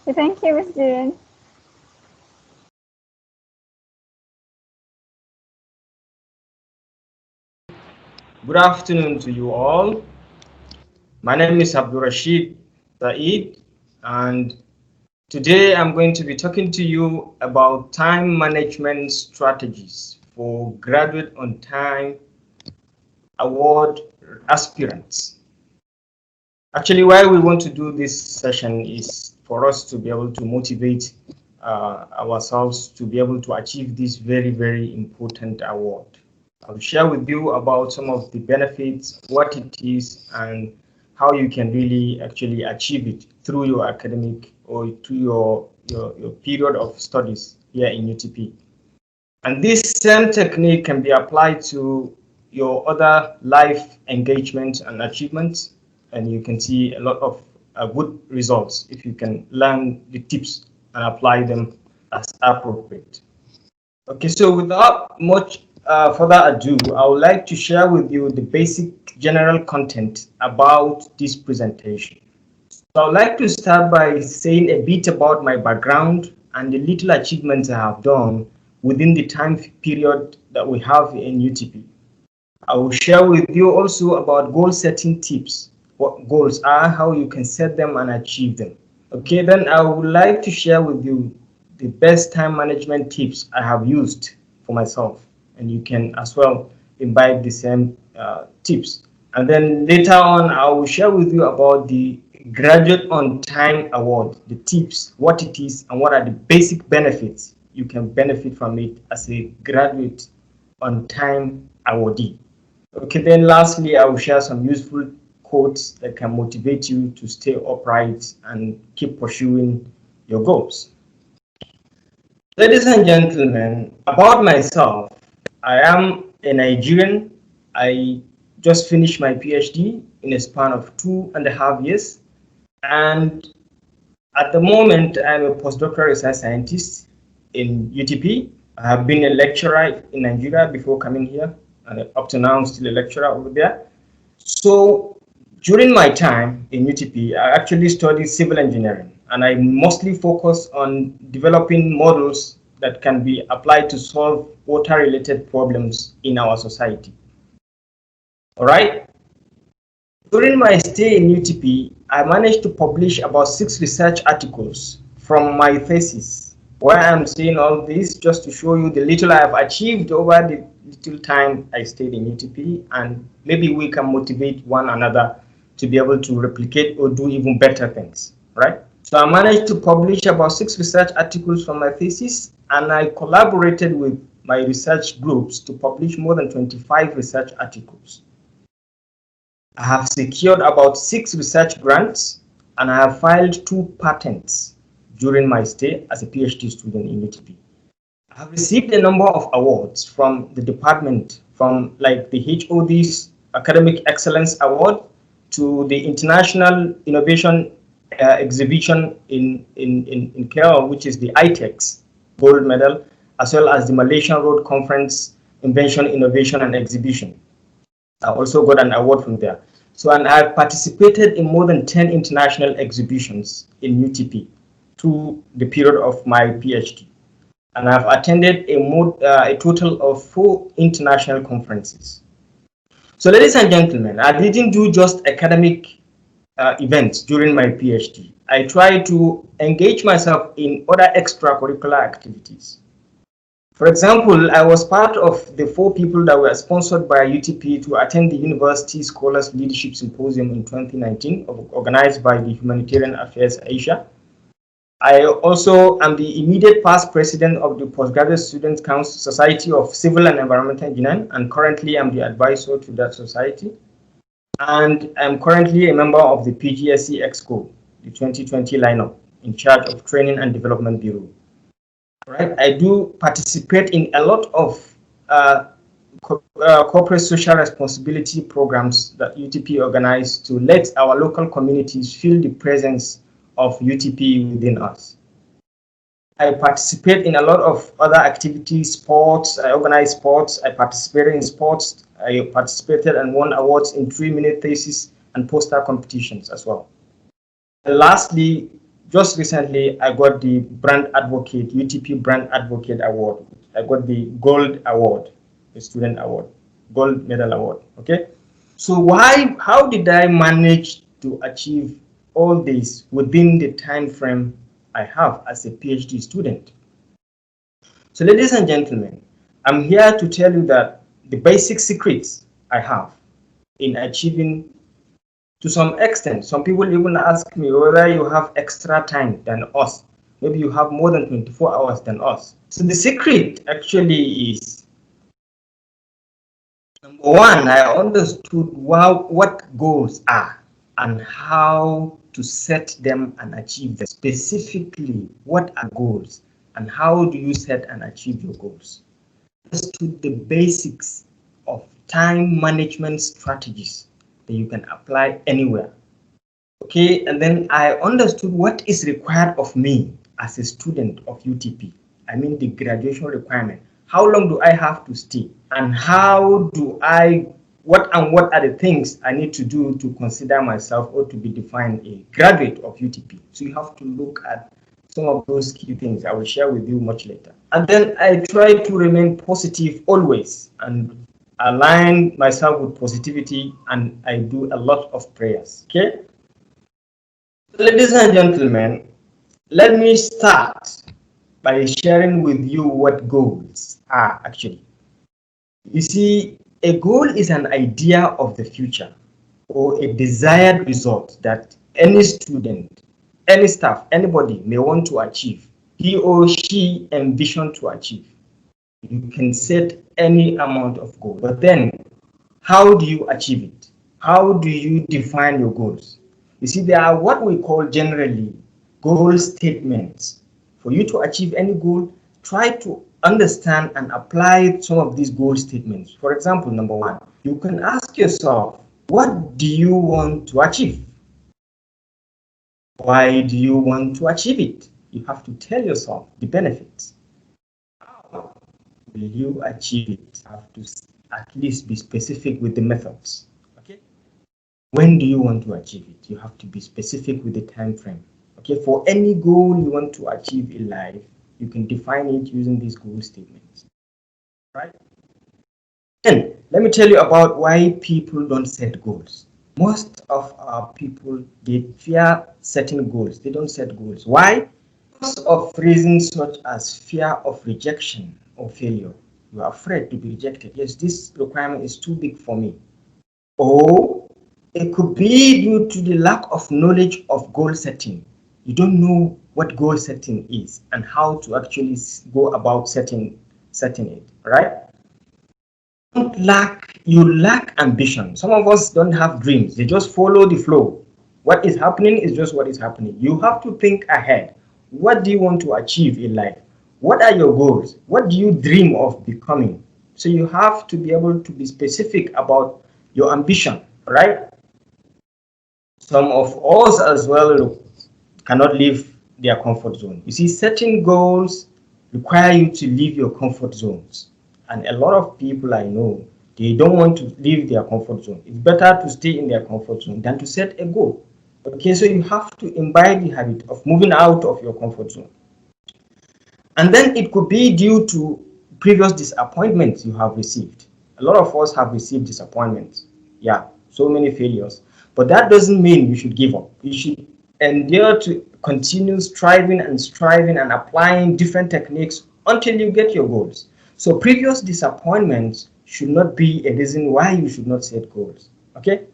So thank you, Ms. Jin.
Good afternoon to you all. My name is Abdul Rashid Saeed, and today I'm going to be talking to you about time management strategies for graduate on time award aspirants. Actually, why we want to do this session is for us to be able to motivate ourselves to be able to achieve this very, very important award. I'll share with you about some of the benefits, what it is, and how you can really actually achieve it through your academic or through your period of studies here in UTP. And this same technique can be applied to your other life engagements and achievements, and you can see a lot of good results if you can learn the tips and apply them as appropriate. Okay, so without much further ado, I would like to share with you the basic general content about this presentation. So I would like to start by saying a bit about my background and the little achievements I have done within the time period that we have in UTP. I will share with you also about goal setting tips, what goals are, how you can set them and achieve them. Okay, then I would like to share with you the best time management tips I have used for myself, and you can as well imbibe the same tips. And then later on, I will share with you about the Graduate on Time Award, the tips, what it is, and what are the basic benefits you can benefit from it as a Graduate on Time awardee. Okay, then lastly, I will share some useful quotes that can motivate you to stay upright and keep pursuing your goals. Ladies and gentlemen, about myself, I am a Nigerian. I just finished my PhD in a span of 2.5 years. And at the moment, I'm a postdoctoral research scientist in UTP. I have been a lecturer in Nigeria before coming here, and up to now, I'm still a lecturer over there. So during my time in UTP, I actually studied civil engineering, and I mostly focus on developing models that can be applied to solve water-related problems in our society. All right. During my stay in UTP, I managed to publish about 6 research articles from my thesis. Why I'm saying all this, just to show you the little I have achieved over the little time I stayed in UTP, and maybe we can motivate one another to be able to replicate or do even better things, right? So I managed to publish about 6 research articles from my thesis, and I collaborated with my research groups to publish more than 25 research articles. I have secured about 6 research grants, and I have filed 2 patents during my stay as a PhD student in UTP. I've received a number of awards from the department, from like the HOD's Academic Excellence Award to the International Innovation Exhibition in KL, which is the ITEX Gold Medal, as well as the Malaysian Road Conference Invention, Innovation and Exhibition. I also got an award from there. So, and I've participated in more than 10 international exhibitions in UTP through the period of my PhD. And I've attended a total of 4 international conferences. So, ladies and gentlemen, I didn't do just academic events during my PhD. I tried to engage myself in other extracurricular activities. For example, I was part of the 4 people that were sponsored by UTP to attend the University Scholars Leadership Symposium in 2019, organized by the Humanitarian Affairs Asia. I also am the immediate past president of the Postgraduate Students Council Society of Civil and Environmental Engineering, and currently I'm the advisor to that society. And I'm currently a member of the PGSE Exco, the 2020 lineup, in charge of Training and Development Bureau. Right, I do participate in a lot of corporate social responsibility programs that UTP organize to let our local communities feel the presence of UTP within us. I participate in a lot of other activities, sports. I organize sports. I participated in sports. I participated and won awards in 3-minute thesis and poster competitions as well. And lastly, just recently, I got the Brand Advocate, UTP Brand Advocate Award. I got the Gold Award, the Student Award, Gold Medal Award, okay? So how did I manage to achieve all this within the time frame I have as a PhD student? So ladies and gentlemen, I'm here to tell you that the basic secrets I have in achieving. To some extent, some people even ask me whether you have extra time than us. Maybe you have more than 24 hours than us. So the secret actually is, number one, I understood what goals are and how to set them and achieve them. Specifically, what are goals and how do you set and achieve your goals? Understood the basics of time management strategies that you can apply anywhere. Okay, and then I understood what is required of me as a student of UTP. I mean the graduation requirement. How long do I have to stay? And what are the things I need to do to consider myself or to be defined a graduate of UTP? So you have to look at some of those key things I will share with you much later. And then I try to remain positive always and align myself with positivity, and I do a lot of prayers. Okay, ladies and gentlemen, let me start by sharing with you what goals are actually. You see, a goal is an idea of the future or a desired result that any student, any staff, anybody may want to achieve, he or she envision to achieve. You can set any amount of goal, but then how do you achieve it? How do you define your goals? You see, there are what we call generally goal statements. For you to achieve any goal, try to understand and apply some of these goal statements. For example, number one, you can ask yourself, what do you want to achieve? Why do you want to achieve it? You have to tell yourself the benefits. How will you achieve it? You have to at least be specific with the methods. Okay. When do you want to achieve it? You have to be specific with the time frame. Okay. For any goal you want to achieve in life, you can define it using these goal statements. Right. Then let me tell you about why people don't set goals. Most of our people, they fear setting goals. They don't set goals. Why? Because of reasons such as fear of rejection or failure. You are afraid to be rejected. Yes, this requirement is too big for me. Or it could be due to the lack of knowledge of goal setting. You don't know what goal setting is and how to actually go about setting it, right? You lack ambition. Some of us don't have dreams. They just follow the flow. What is happening is just what is happening. You have to think ahead. What do you want to achieve in life? What are your goals? What do you dream of becoming? So you have to be able to be specific about your ambition, right? Some of us as well cannot leave their comfort zone. You see, setting goals require you to leave your comfort zones. And a lot of people I know, they don't want to leave their comfort zone. It's better to stay in their comfort zone than to set a goal. Okay, so you have to imbibe the habit of moving out of your comfort zone. And then it could be due to previous disappointments you have received. A lot of us have received disappointments. Yeah, so many failures. But that doesn't mean you should give up. You should endure to continue striving and applying different techniques until you get your goals. So previous disappointments should not be a reason why you should not set goals. Okay?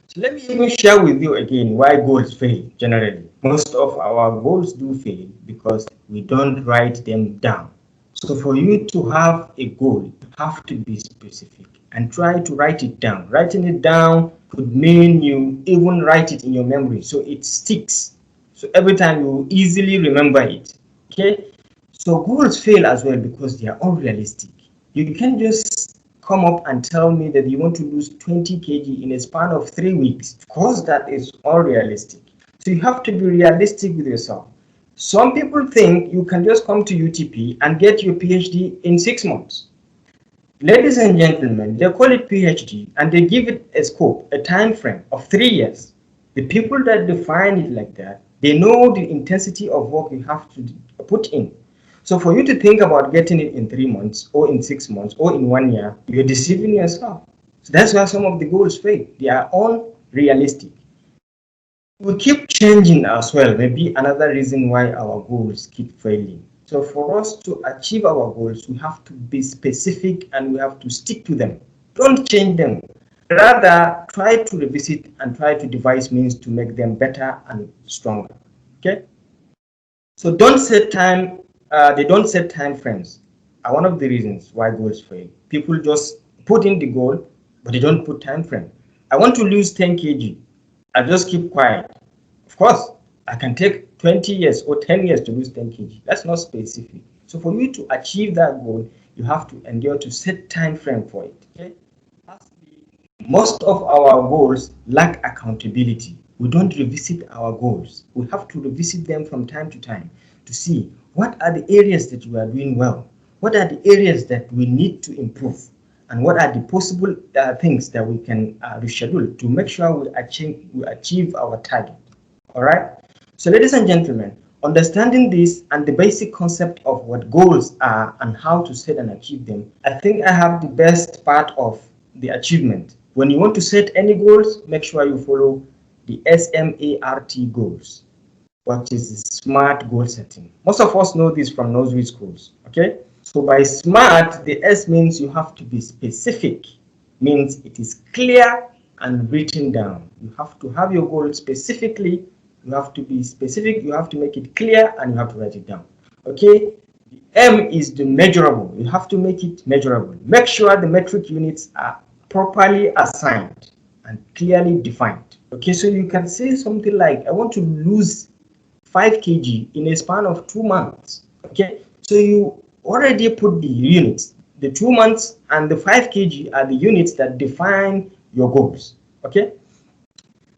So let me even share with you again why goals fail generally. Most of our goals do fail because we don't write them down. So for you to have a goal, you have to be specific and try to write it down. Writing it down could mean you even write it in your memory so it sticks. So every time you easily remember it. Okay? So goals fail as well because they are unrealistic. You can't just come up and tell me that you want to lose 20 kg in a span of 3 weeks. Of course, that is unrealistic. So you have to be realistic with yourself. Some people think you can just come to UTP and get your PhD in 6 months. Ladies and gentlemen, they call it PhD and they give it a scope, a time frame of 3 years. The people that define it like that, they know the intensity of work you have to put in. So for you to think about getting it in 3 months or in 6 months or in 1 year, you're deceiving yourself. So that's why some of the goals fail. They are unrealistic. We keep changing as well. Maybe another reason why our goals keep failing. So for us to achieve our goals, we have to be specific and we have to stick to them. Don't change them. Rather, try to revisit and try to devise means to make them better and stronger. Okay? So don't set time. They don't set time frames. Are one of the reasons why goals fail. People just put in the goal, but they don't put time frame. I want to lose 10 kg. I just keep quiet. Of course, I can take 20 years or 10 years to lose 10 kg. That's not specific. So for you to achieve that goal, you have to endure to set time frame for it. Okay? Most of our goals lack accountability. We don't revisit our goals. We have to revisit them from time to time to see what are the areas that we are doing well, what are the areas that we need to improve, and what are the possible things that we can reschedule to make sure we achieve our target. All right. So, ladies and gentlemen, understanding this and the basic concept of what goals are and how to set and achieve them, I think I have the best part of the achievement. When you want to set any goals, make sure you follow the SMART goals, which is SMART goal setting. Most of us know this from nursery schools. Okay. So by SMART, the S means you have to be specific, means it is clear and written down. You have to have your goal specifically. You have to be specific, you have to make it clear, and you have to write it down. Okay? The M is the measurable. You have to make it measurable. Make sure the metric units are properly assigned and clearly defined. Okay, so you can say something like, I want to lose 5 kg in a span of 2 months. Okay, so you already put the units. The 2 months and the 5 kg are the units that define your goals. Okay?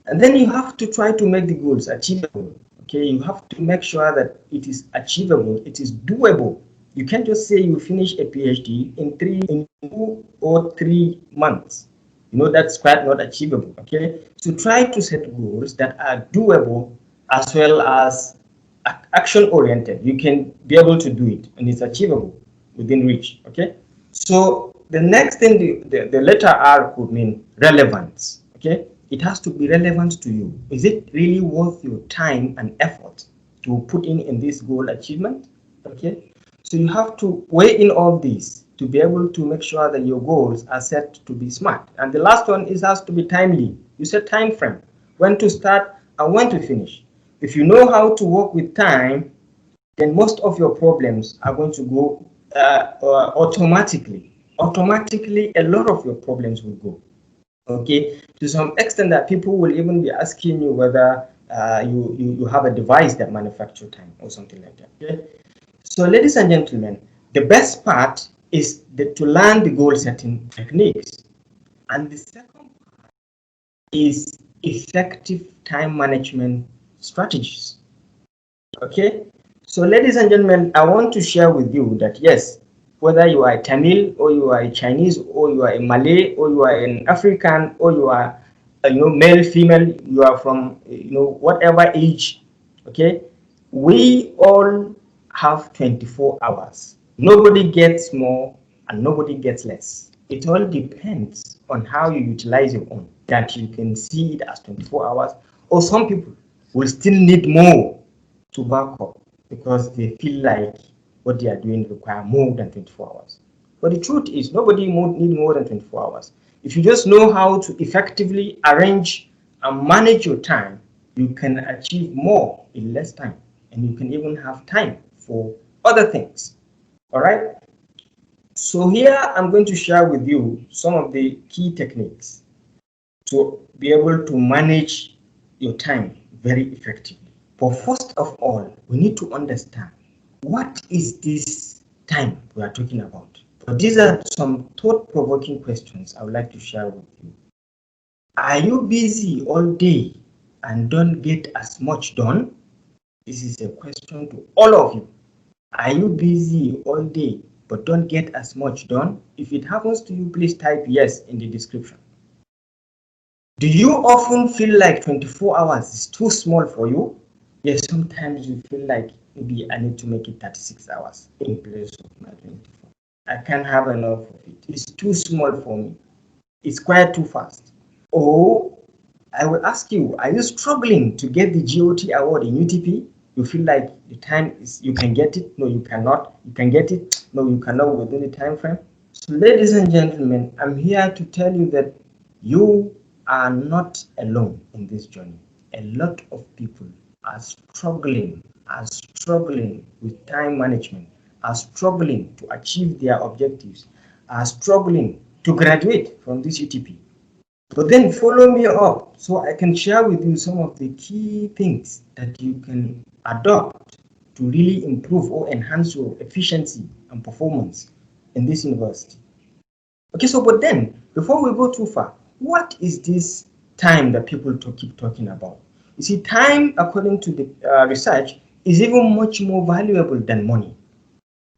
And then you have to try to make the goals achievable. Okay, you have to make sure that it is achievable, it is doable. You can't just say you finish a PhD in 2 or 3 months. You know, that's quite not achievable. Okay, so try to set goals that are doable as well as action oriented. You can be able to do it and it's achievable within reach. Okay, so the next thing, the letter R could mean relevance. Okay, it has to be relevant to you. Is it really worth your time and effort to put in this goal achievement? Okay, so you have to weigh in all these to be able to make sure that your goals are set to be smart. And the last one is has to be timely. You set time frame, when to start and when to finish. If you know how to work with time, then most of your problems are going to go automatically. Automatically, a lot of your problems will go. Okay, to some extent that people will even be asking you whether you have a device that manufactures time or something like that. Okay, So, ladies and gentlemen, the best part is to learn the goal setting techniques. And the second part is effective time management strategies. Okay, so ladies and gentlemen, I want to share with you that yes, whether you are a Tamil or you are a Chinese or you are a Malay or you are an African or you are male, female, you are from whatever age, okay, we all have 24 hours. Nobody gets more and nobody gets less. It all depends on how you utilize your own. That you can see it as 24 hours, or some people will still need more to back up because they feel like what they are doing require more than 24 hours. But the truth is, nobody need more than 24 hours. If you just know how to effectively arrange and manage your time, you can achieve more in less time, and you can even have time for other things. All right. So here I'm going to share with you some of the key techniques to be able to manage your time very effectively. But first of all, we need to understand what is this time we are talking about. But these are some thought-provoking questions I would like to share with you. Are you busy all day and don't get as much done? This is a question to all of you. Are you busy all day but don't get as much done? If it happens to you, please type yes in the description. Do you often feel like 24 hours is too small for you? Yes, sometimes you feel like maybe I need to make it 36 hours in place of my 24. I can't have enough of it. It's too small for me. It's quite too fast. Or I will ask you, are you struggling to get the GOT award in UTP? You feel like the time is, you can get it? No, you cannot. You can get it? No, you cannot within the time frame. So ladies and gentlemen, I'm here to tell you that you are not alone in this journey. A lot of people are struggling with time management, are struggling to achieve their objectives, are struggling to graduate from this UTP. But then follow me up so I can share with you some of the key things that you can adopt to really improve or enhance your efficiency and performance in this university. Okay, so but then before we go too far, what is this time that people keep talking about? You see, time, according to the research, is even much more valuable than money.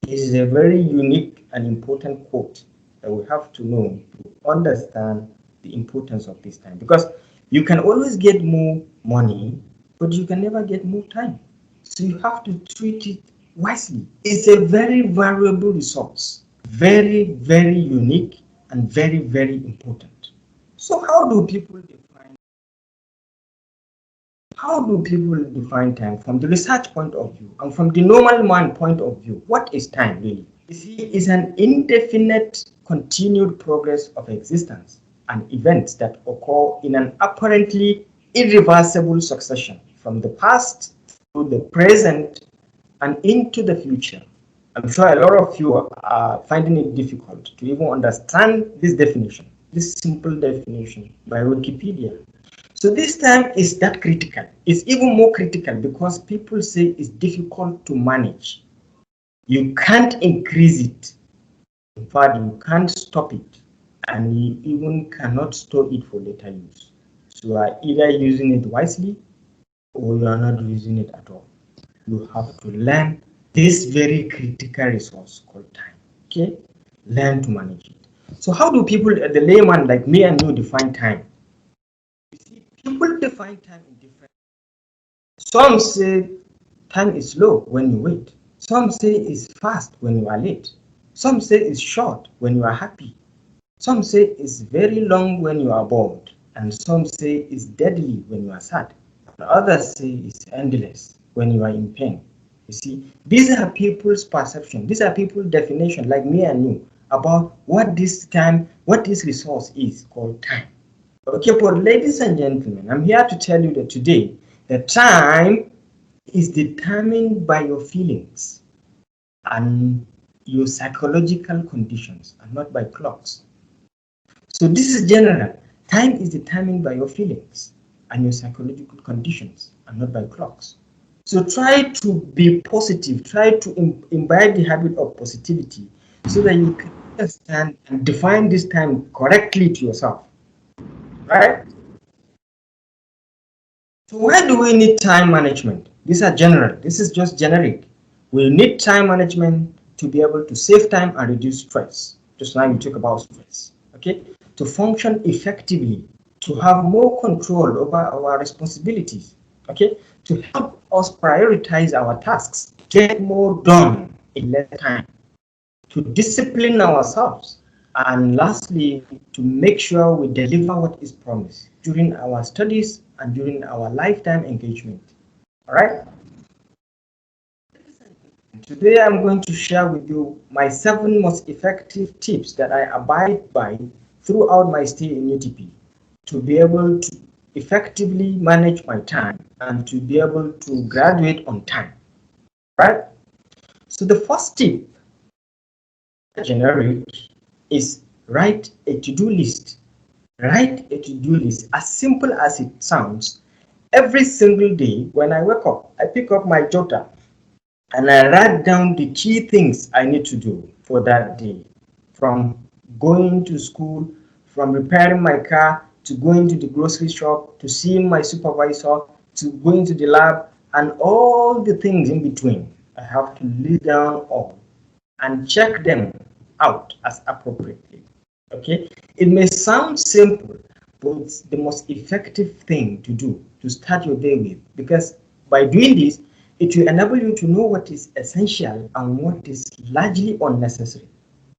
This is a very unique and important quote that we have to know to understand the importance of this time, because you can always get more money, but you can never get more time. So you have to treat it wisely. It's a very valuable resource, very, very unique and very, very important. So how do people define time from the research point of view and from the normal man point of view? What is time really? You see, it's an indefinite continued progress of existence and events that occur in an apparently irreversible succession from the past to the present and into the future. I'm sure a lot of you are finding it difficult to even understand this definition, this simple definition by Wikipedia. So this time is that critical. It's even more critical because people say it's difficult to manage. You can't increase it. In fact, you can't stop it. And you even cannot store it for later use. So you are either using it wisely or you are not using it at all. You have to learn this very critical resource called time. Okay? Learn to manage it. So how do people, the layman like me and you, define time? People define time in different. Some say time is slow when you wait. Some say it's fast when you are late. Some say it's short when you are happy. Some say it's very long when you are bored. And some say it's deadly when you are sad. And others say it's endless when you are in pain. You see, these are people's perception. These are people's definition, like me and you, about what this time, what this resource is called time. Okay, but ladies and gentlemen, I'm here to tell you that today, the time is determined by your feelings and your psychological conditions and not by clocks. So this is general. Time is determined by your feelings and your psychological conditions and not by clocks. So try to be positive, try to imbibe the habit of positivity so that you can understand and define this time correctly to yourself, right? So why do we need time management? These are general, this is just generic. We need time management to be able to save time and reduce stress. Just now you talk about stress, okay? To function effectively, to have more control over our responsibilities, okay? To help us prioritize our tasks, get more done in less time, to discipline ourselves, and lastly, to make sure we deliver what is promised during our studies and during our lifetime engagement. All right? Today I'm going to share with you my 7 most effective tips that I abide by throughout my stay in UTP to be able to effectively manage my time and to be able to graduate on time. Right? So the first tip, generic, is write a to-do list. Write a to-do list, as simple as it sounds. Every single day when I wake up, I pick up my jotter and I write down the key things I need to do for that day. From going to school, from repairing my car, to going to the grocery shop, to seeing my supervisor, to going to the lab, and all the things in between. I have to list down all and check them out as appropriately. Okay, it may sound simple, but it's the most effective thing to do to start your day with, because by doing this, it will enable you to know what is essential and what is largely unnecessary,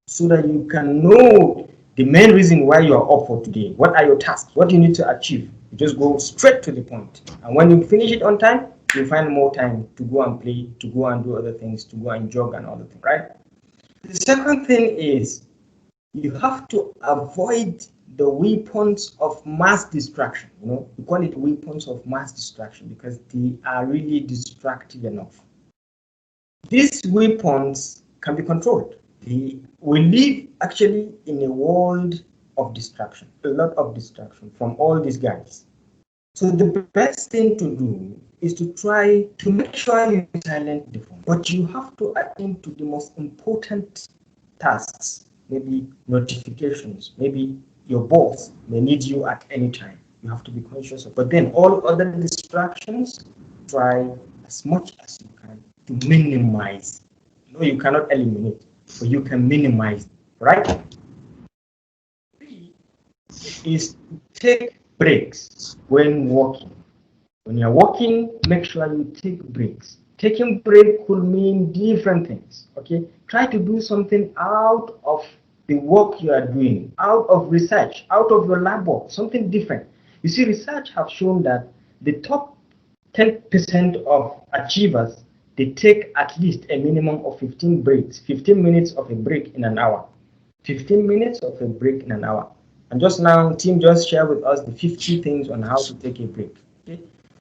so that you can know the main reason why you are up for today. What are your tasks? What do you need to achieve? You just go straight to the point. And when you finish it on time, you find more time to go and play, to go and do other things, to go and jog and other things, right? The second thing is you have to avoid the weapons of mass distraction. We call it weapons of mass distraction because they are really destructive enough. These weapons can be controlled. We live actually in a world of distraction, a lot of distraction from all these guys. So the best thing to do is to try to make sure you silent the phone, but you have to attend to the most important tasks, maybe notifications, maybe your boss may need you at any time. You have to be conscious of. But then all other distractions, try as much as you can to minimize. No, you cannot eliminate, but you can minimize, right? Is to take breaks when walking. When you're walking, make sure you take breaks. Taking break could mean different things. Okay, try to do something out of the work you are doing, out of research, out of your lab work, something different. You see, research have shown that the top 10% of achievers, they take at least a minimum of 15 breaks, 15 minutes of a break in an hour. 15 minutes of a break in an hour. And just now, Tim just shared with us the 50 things on how to take a break. Okay?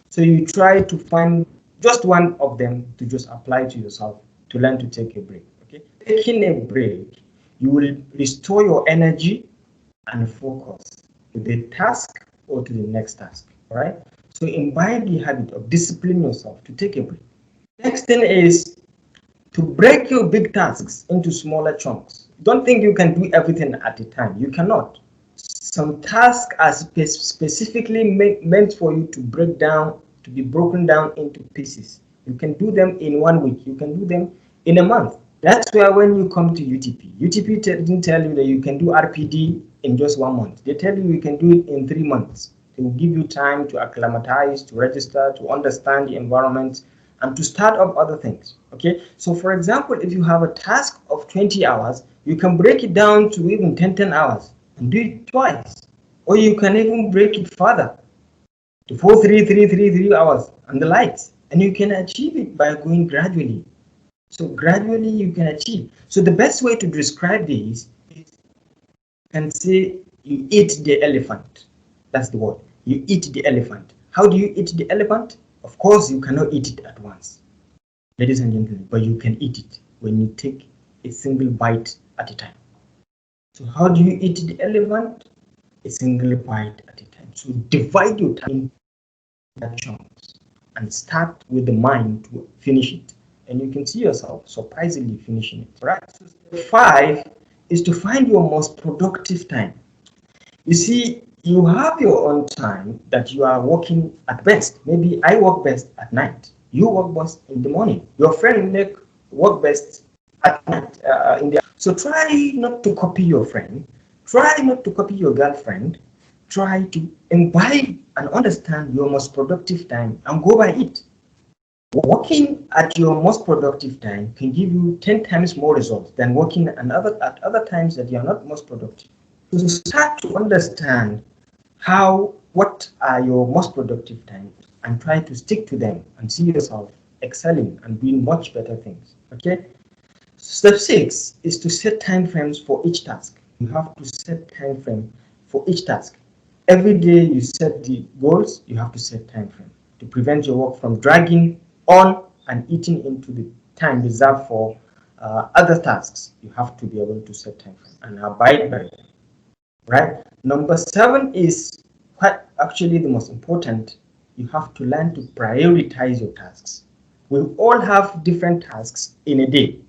So you try to find just one of them to just apply to yourself to learn to take a break. Okay? Taking a break, you will restore your energy and focus to the task or to the next task. All right? So imbibe the habit of disciplining yourself to take a break. Next thing is to break your big tasks into smaller chunks. Don't think you can do everything at a time. You cannot. Some tasks are specifically meant for you to break down, to be broken down into pieces. You can do them in 1 week. You can do them in a month. That's where when you come to UTP didn't tell you that you can do RPD in just 1 month. They tell you can do it in 3 months. They will give you time to acclimatize, to register, to understand the environment, and to start up other things. Okay, so for example, if you have a task of 20 hours, you can break it down to even 10 hours and do it twice, or you can even break it further to 4 3 3 3 3 hours and the likes, and you can achieve it by going gradually. So gradually you can achieve. So the best way to describe this is, you can say you eat the elephant. That's the word. You eat the elephant. How do you eat the elephant? Of course, you cannot eat it at once, ladies and gentlemen, but you can eat it when you take a single bite at a time. So how do you eat the elephant? A single bite at a time. So divide your time into chunks and start with the mind to finish it. And you can see yourself surprisingly finishing it. Right? So step 5 is to find your most productive time. You see, you have your own time that you are working at best. Maybe I work best at night. You work best in the morning. Your friend may work best at night. So try not to copy your friend. Try not to copy your girlfriend. Try to imbibe and understand your most productive time and go by it. Working at your most productive time can give you 10 times more results than working at other times that you are not most productive. So start to understand what are your most productive times and try to stick to them and see yourself excelling and doing much better things. Okay. Step 6 is to set time frames for each task. You have to set time frame for each task. Every day you set the goals, you have to set time frame to prevent your work from dragging on and eating into the time reserved for other tasks. You have to be able to set time frame and abide by it. Right? Number 7 is quite actually the most important. You have to learn to prioritize your tasks. We all have different tasks in a day.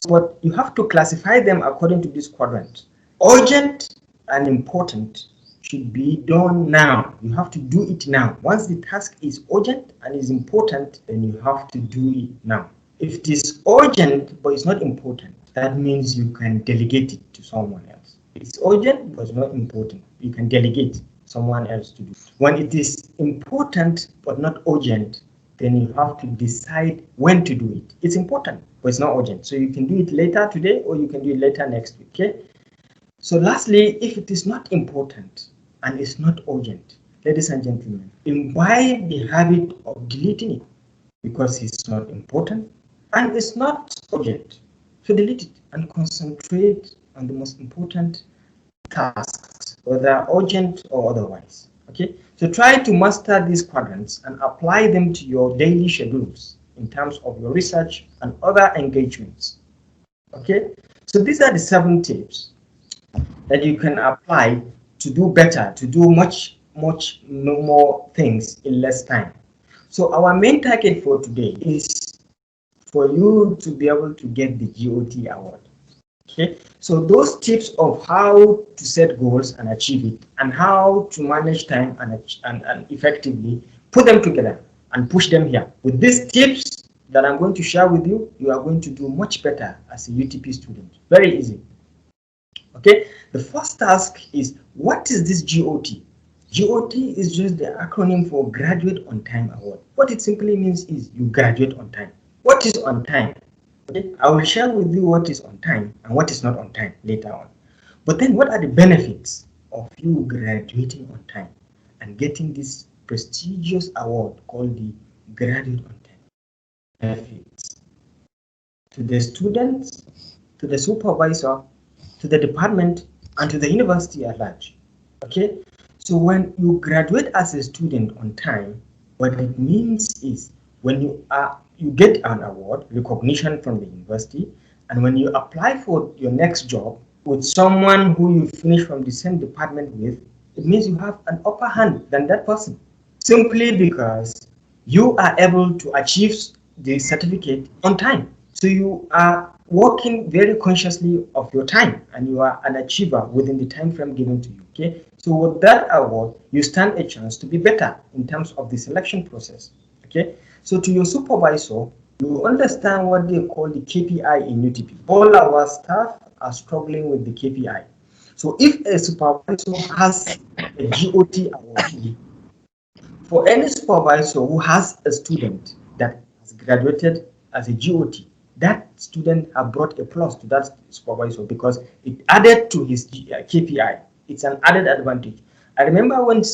But you have to classify them according to this quadrant. Urgent and important should be done now. You have to do it now. Once the task is urgent and is important, then you have to do it now. If it is urgent but it's not important, that means you can delegate it to someone else. It's urgent but it's not important. You can delegate someone else to do it. When it is important but not urgent, then you have to decide when to do it. It's important, but it's not urgent. So you can do it later today or you can do it later next week. Okay? So lastly, if it is not important and it's not urgent, ladies and gentlemen, imbibe the habit of deleting it because it's not important and it's not urgent. So delete it and concentrate on the most important tasks, whether urgent or otherwise. Okay, so try to master these quadrants and apply them to your daily schedules in terms of your research and other engagements. Okay, so these are the 7 tips that you can apply to do better, to do much more things in less time. So our main target for today is for you to be able to get the GOT award. Okay, so those tips of how to set goals and achieve it, and how to manage time and effectively put them together and push them here. With these tips that I'm going to share with you, you are going to do much better as a UTP student. Very easy. Okay, the first task is, what is this GOT? GOT is just the acronym for Graduate on Time Award. What it simply means is you graduate on time. What is on time? Okay, I will share with you what is on time and what is not on time later on. But then what are the benefits of you graduating on time and getting this prestigious award called the Graduate on Time? Benefits to the students, to the supervisor, to the department, and to the university at large. Okay, so when you graduate as a student on time, what it means is when you get an award, recognition from the university, and when you apply for your next job with someone who you finish from the same department with, it means you have an upper hand than that person, simply because you are able to achieve the certificate on time. So you are working very consciously of your time and you are an achiever within the time frame given to you. Okay, so with that award, you stand a chance to be better in terms of the selection process. Okay, so to your supervisor, you understand what they call the KPI in UTP. All our staff are struggling with the KPI. So if a supervisor has a GOT award, for any supervisor who has a student that has graduated as a GOT, that student have brought a plus to that supervisor because it added to his KPI. It's an added advantage. I remember when the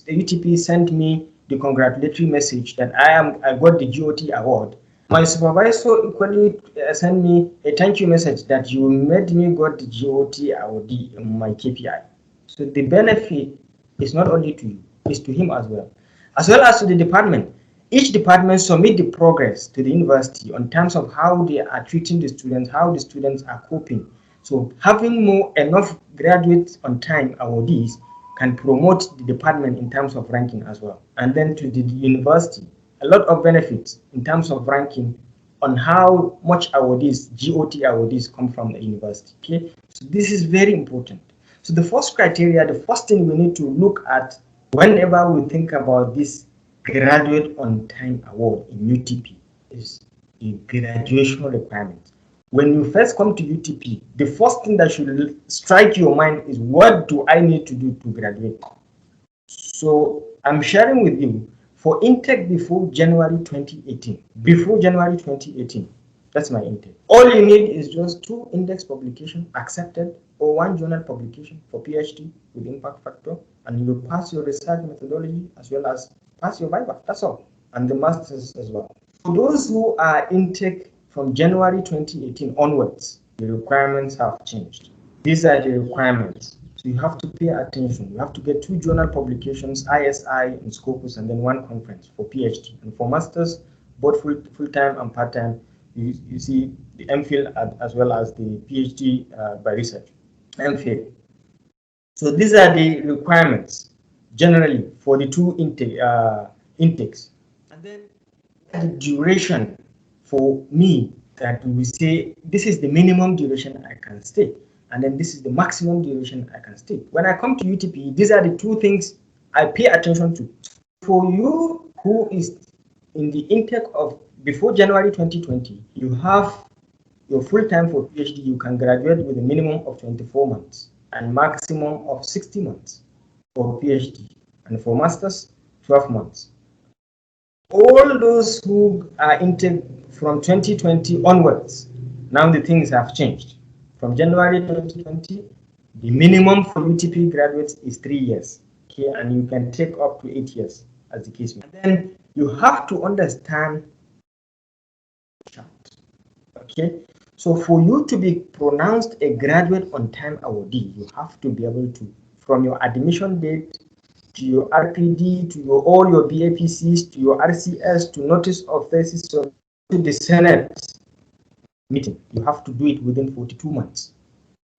UTP sent me the congratulatory message that I got the GOT award. My supervisor equally sent me a thank you message that you made me got the GOT award in my KPI. So the benefit is not only to you, it's to him as well as to the department. Each department submit the progress to the university on terms of how they are treating the students, how the students are coping. So having enough graduates on time awardees can promote the department in terms of ranking as well. And then to the university, a lot of benefits in terms of ranking on how much awardees, GOT awardees come from the university. Okay, so this is very important. So the first criteria, the first thing we need to look at whenever we think about this graduate on time award in UTP is the graduation requirement. When you first come to UTP, the first thing that should strike your mind is, what do I need to do to graduate? So I'm sharing with you for intake before January 2018. Before January 2018, that's my intake. All you need is just 2 index publications accepted or 1 journal publication for PhD with impact factor, and you pass your research methodology as well as pass your Viva. That's all, and the masters as well. For those who are intake from January 2018 onwards, the requirements have changed. These are the requirements. So you have to pay attention. You have to get 2 journal publications, ISI and Scopus, and then 1 conference for PhD. And for masters, both full-time and part-time, you see the MPhil as well as the PhD by research, MPhil. So these are the requirements generally for the 2 intakes. And then the duration for me, that we say this is the minimum duration I can stay, and then this is the maximum duration I can stay. When I come to UTP, these are the 2 things I pay attention to. For you who is in the intake of before January 2020, you have your full time for PhD, you can graduate with a minimum of 24 months and maximum of 60 months for PhD, and for masters 12 months. All those who are intake from 2020 onwards, now the things have changed. From January 2020, the minimum for UTP graduates is 3 years, okay, and you can take up to 8 years as the case may be. And then you have to understand, okay, so for you to be pronounced a graduate on time awardee, you have to be able to, from your admission date to your RPD, to all your BAPCs, to your RCS, to notice of thesis, to the Senate meeting, you have to do it within 42 months.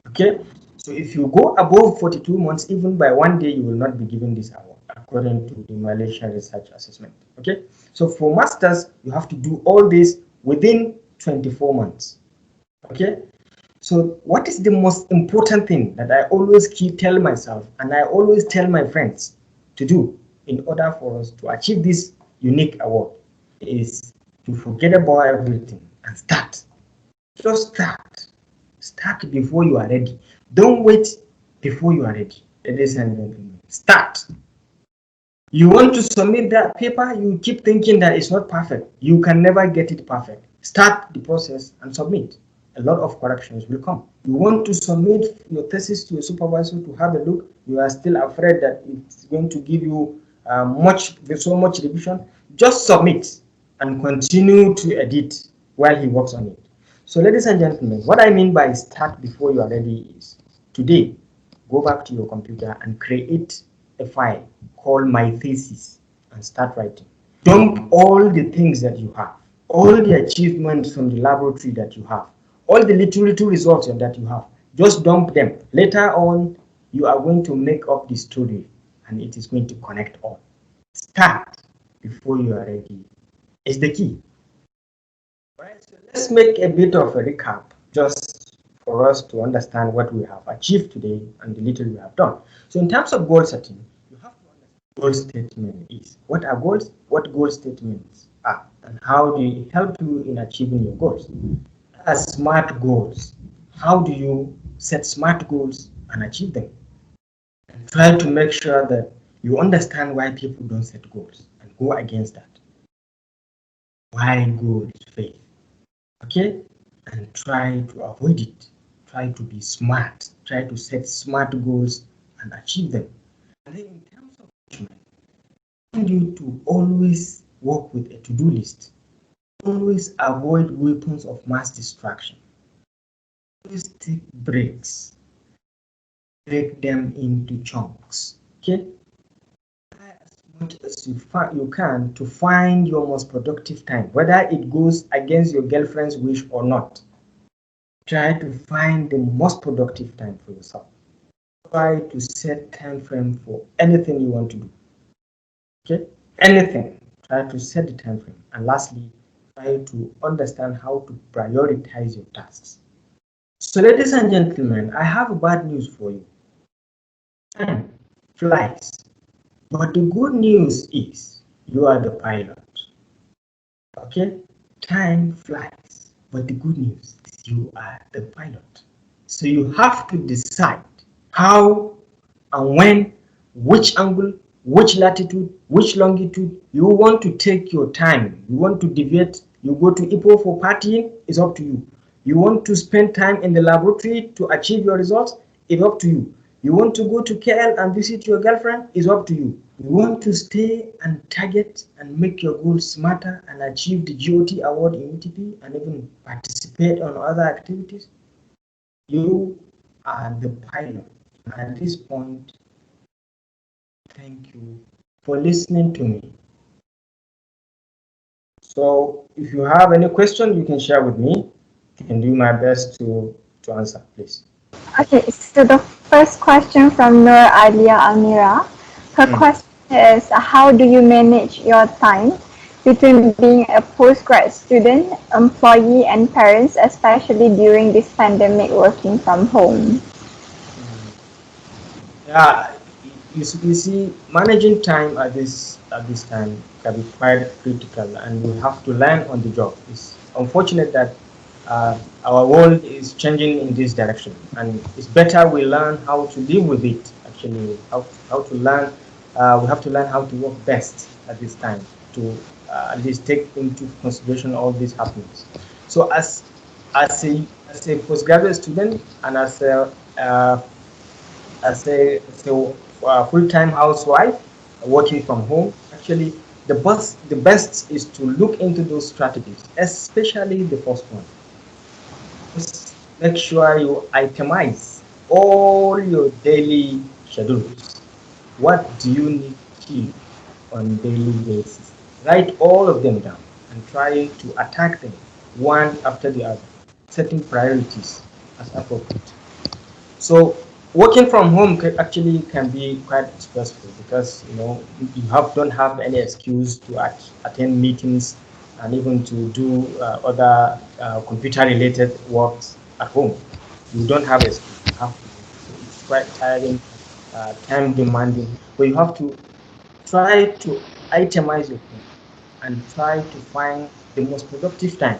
Okay, so if you go above 42 months, even by 1 day, you will not be given this award according to the Malaysia Research Assessment. Okay, so for masters, you have to do all this within 24 months. Okay, so what is the most important thing that I always tell myself and I always tell my friends to do in order for us to achieve this unique award is to forget about everything and start. Just start. Start before you are ready. Don't wait before you are ready. Ladies and gentlemen, start. You want to submit that paper, you keep thinking that it's not perfect. You can never get it perfect. Start the process and submit. A lot of corrections will come. You want to submit your thesis to your supervisor to have a look. You are still afraid that it's going to give you so much revision. Just submit and continue to edit while he works on it. So ladies and gentlemen, what I mean by start before you are ready is today, go back to your computer and create a file called My Thesis and start writing. Dump all the things that you have, all the achievements from the laboratory that you have, all the little results that you have. Just dump them. Later on, you are going to make up the story and it is going to connect all. Start before you are ready is the key. Right, so let's make a bit of a recap just for us to understand what we have achieved today and the little we have done. So in terms of goal setting, you have to understand what goal statement is. What are goals? What goal statements are, and how do they help you in achieving your goals? As SMART goals, how do you set SMART goals and achieve them? And try to make sure that you understand why people don't set goals and go against that. Why goals fail? Okay, and try to avoid it. Try to be smart. Try to set SMART goals and achieve them. And then in terms of management, I want you to always work with a to-do list. Always avoid weapons of mass distraction. Always take breaks. Break them into chunks. Okay? Try as much as you can to find your most productive time, whether it goes against your girlfriend's wish or not. Try to find the most productive time for yourself. Try to set time frame for anything you want to do. Okay? Anything. Try to set the time frame. And lastly, try to understand how to prioritize your tasks. So, ladies and gentlemen, I have bad news for you. Time flies. But the good news is you are the pilot. Okay? Time flies. But the good news is you are the pilot. So you have to decide how and when, which angle, which latitude, which longitude you want to take your time. You want to deviate, you go to Ipoh for partying, it's up to you. You want to spend time in the laboratory to achieve your results, it's up to you. You want to go to KL and visit your girlfriend, it's up to you. You want to stay and target and make your goals smarter and achieve the GOT award in UTP and even participate on other activities, you are the pilot. At this point, thank you for listening to me. So if you have any question, you can share with me. I can do my best to answer, please.
Okay, so the first question from Nur Alia Amira. Her question is, how do you manage your time between being a postgrad student, employee, and parents, especially during this pandemic working from home?
Yeah, you see, managing time at this time can be quite critical, and we have to learn on the job. It's unfortunate that our world is changing in this direction, and it's better we learn how to deal with it. Actually, how to learn. We have to learn how to work best at this time to at least take into consideration all these happenings. So as a postgraduate student and as a full-time housewife working from home, actually the best is to look into those strategies, especially the first one. Just make sure you itemize all your daily schedules. What do you need to achieve on daily basis? Write all of them down and try to attack them one after the other, setting priorities as appropriate. So working from home actually can be quite stressful because you don't have any excuse to attend meetings and even to do other computer related works at home. You don't have excuse. You have to. So it's quite tiring, time demanding, but you have to try to itemize your time and try to find the most productive time.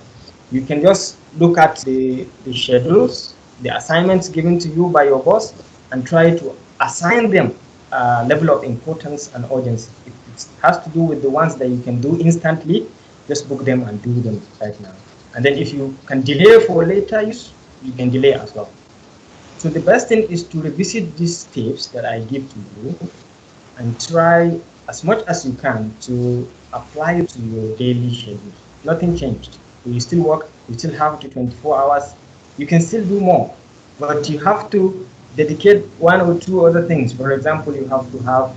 You can just look at the schedules, the assignments given to you by your boss, and try to assign them a level of importance and urgency. If it has to do with the ones that you can do instantly, just book them and do them right now. And then if you can delay for later use, you can delay as well. So the best thing is to revisit these tips that I give to you and try as much as you can to apply it to your daily schedule. Nothing changed. You still work, you still have the 24 hours, you can still do more, but you have to dedicate one or two other things. For example, you have to have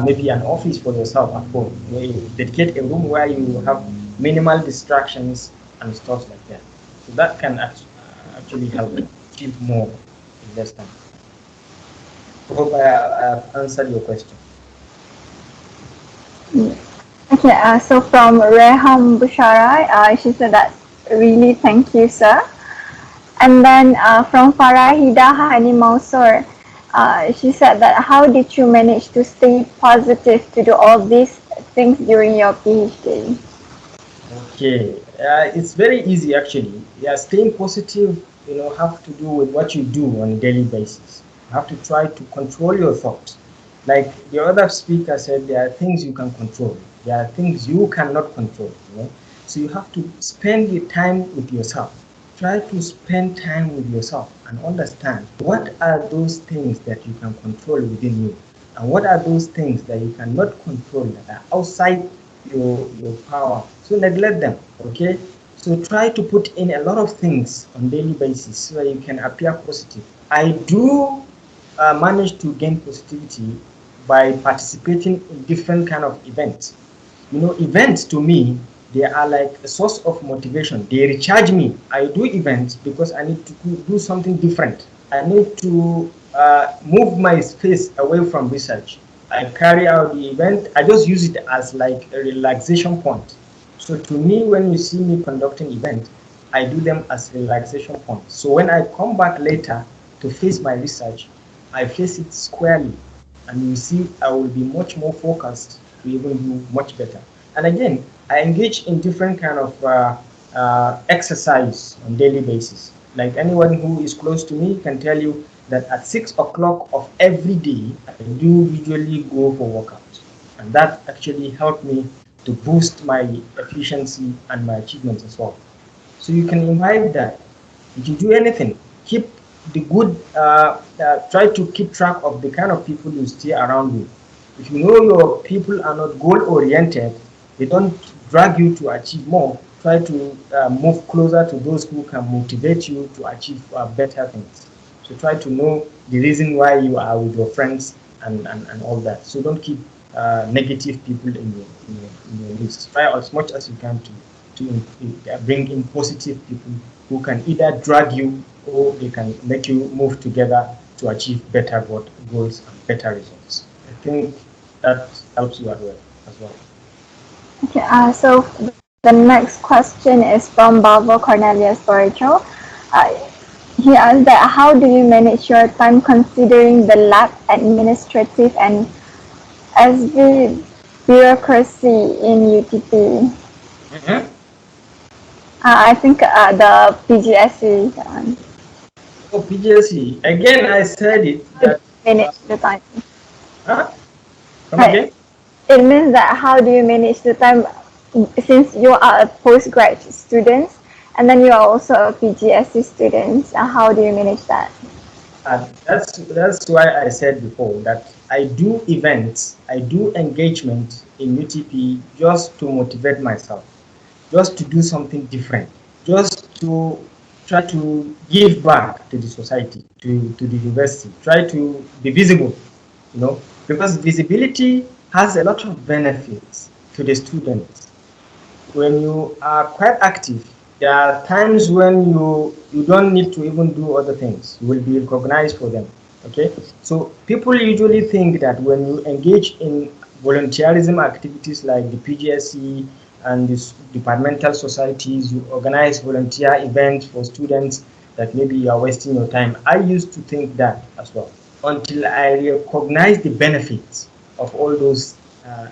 maybe an office for yourself at home, where you dedicate a room where you have minimal distractions and stuff like that. So that can actually help achieve more in less time. I hope I have answered your question.
Okay, so from Reham Bushara, she said that really thank you, sir. And then from Farahida Hani Mausur, she said that how did you manage to stay positive to do all these things during your PhD?
Okay, it's very easy actually. Yeah, staying positive, have to do with what you do on a daily basis. You have to try to control your thoughts. Like the other speaker said, there are things you can control. There are things you cannot control. So you have to spend your time with yourself. Try to spend time with yourself and understand what are those things that you can control within you, and what are those things that you cannot control that are outside your power. So neglect them. Okay. So try to put in a lot of things on daily basis so that you can appear positive. I do manage to gain positivity by participating in different kind of events. Events to me, they are like a source of motivation. They recharge me. I do events because I need to do something different. I need to move my space away from research. I carry out the event. I just use it as like a relaxation point. So to me, when you see me conducting event, I do them as relaxation points. So when I come back later to face my research, I face it squarely, and you see I will be much more focused to even do much better. And again, I engage in different kind of exercise on daily basis. Like anyone who is close to me can tell you that at 6 o'clock of every day, I do usually go for workout, and that actually helped me to boost my efficiency and my achievements as well. So you can imbibe that. If you do anything, keep the good. Try to keep track of the kind of people you stay around with. If you know your people are not goal oriented, they don't drag you to achieve more. Try to move closer to those who can motivate you to achieve better things. So try to know the reason why you are with your friends and all that. So don't keep negative people in your list. Try as much as you can to bring in positive people who can either drag you or they can make you move together to achieve better goals and better results. I think that helps you as well.
Okay, so the next question is from Bavo Cornelius Borcho. Uh, he asked that how do you manage your time considering the lab administrative and SB bureaucracy in UTP?
Mhm.
I think the PGSE one.
Oh, PJC. Again, I said it that.
Manage the time.
Huh? Come
Right.
again?
It means that how do you manage the time since you are a postgraduate student and then you are also a PGSE student? How do you manage that?
That's why I said before that I do events, I do engagement in UTP just to motivate myself, just to do something different, just to try to give back to the society, to the university, try to be visible, because visibility has a lot of benefits to the students. When you are quite active, there are times when you don't need to even do other things. You will be recognized for them. Okay, so people usually think that when you engage in volunteerism activities like the PGSE and the departmental societies, you organize volunteer events for students, that maybe you are wasting your time. I used to think that as well until I recognize the benefits of all those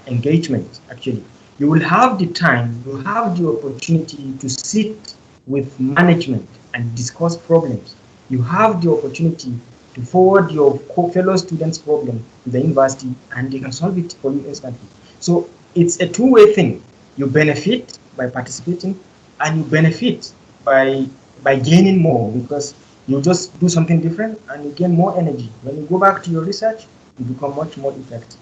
engagements. Actually, you will have the time, you have the opportunity to sit with management and discuss problems. You have the opportunity to forward your fellow students' problem to the university and they can solve it for you instantly. So it's a two-way thing. You benefit by participating and you benefit by gaining more, because you just do something different and you gain more energy. When you go back to your research, you become much more effective.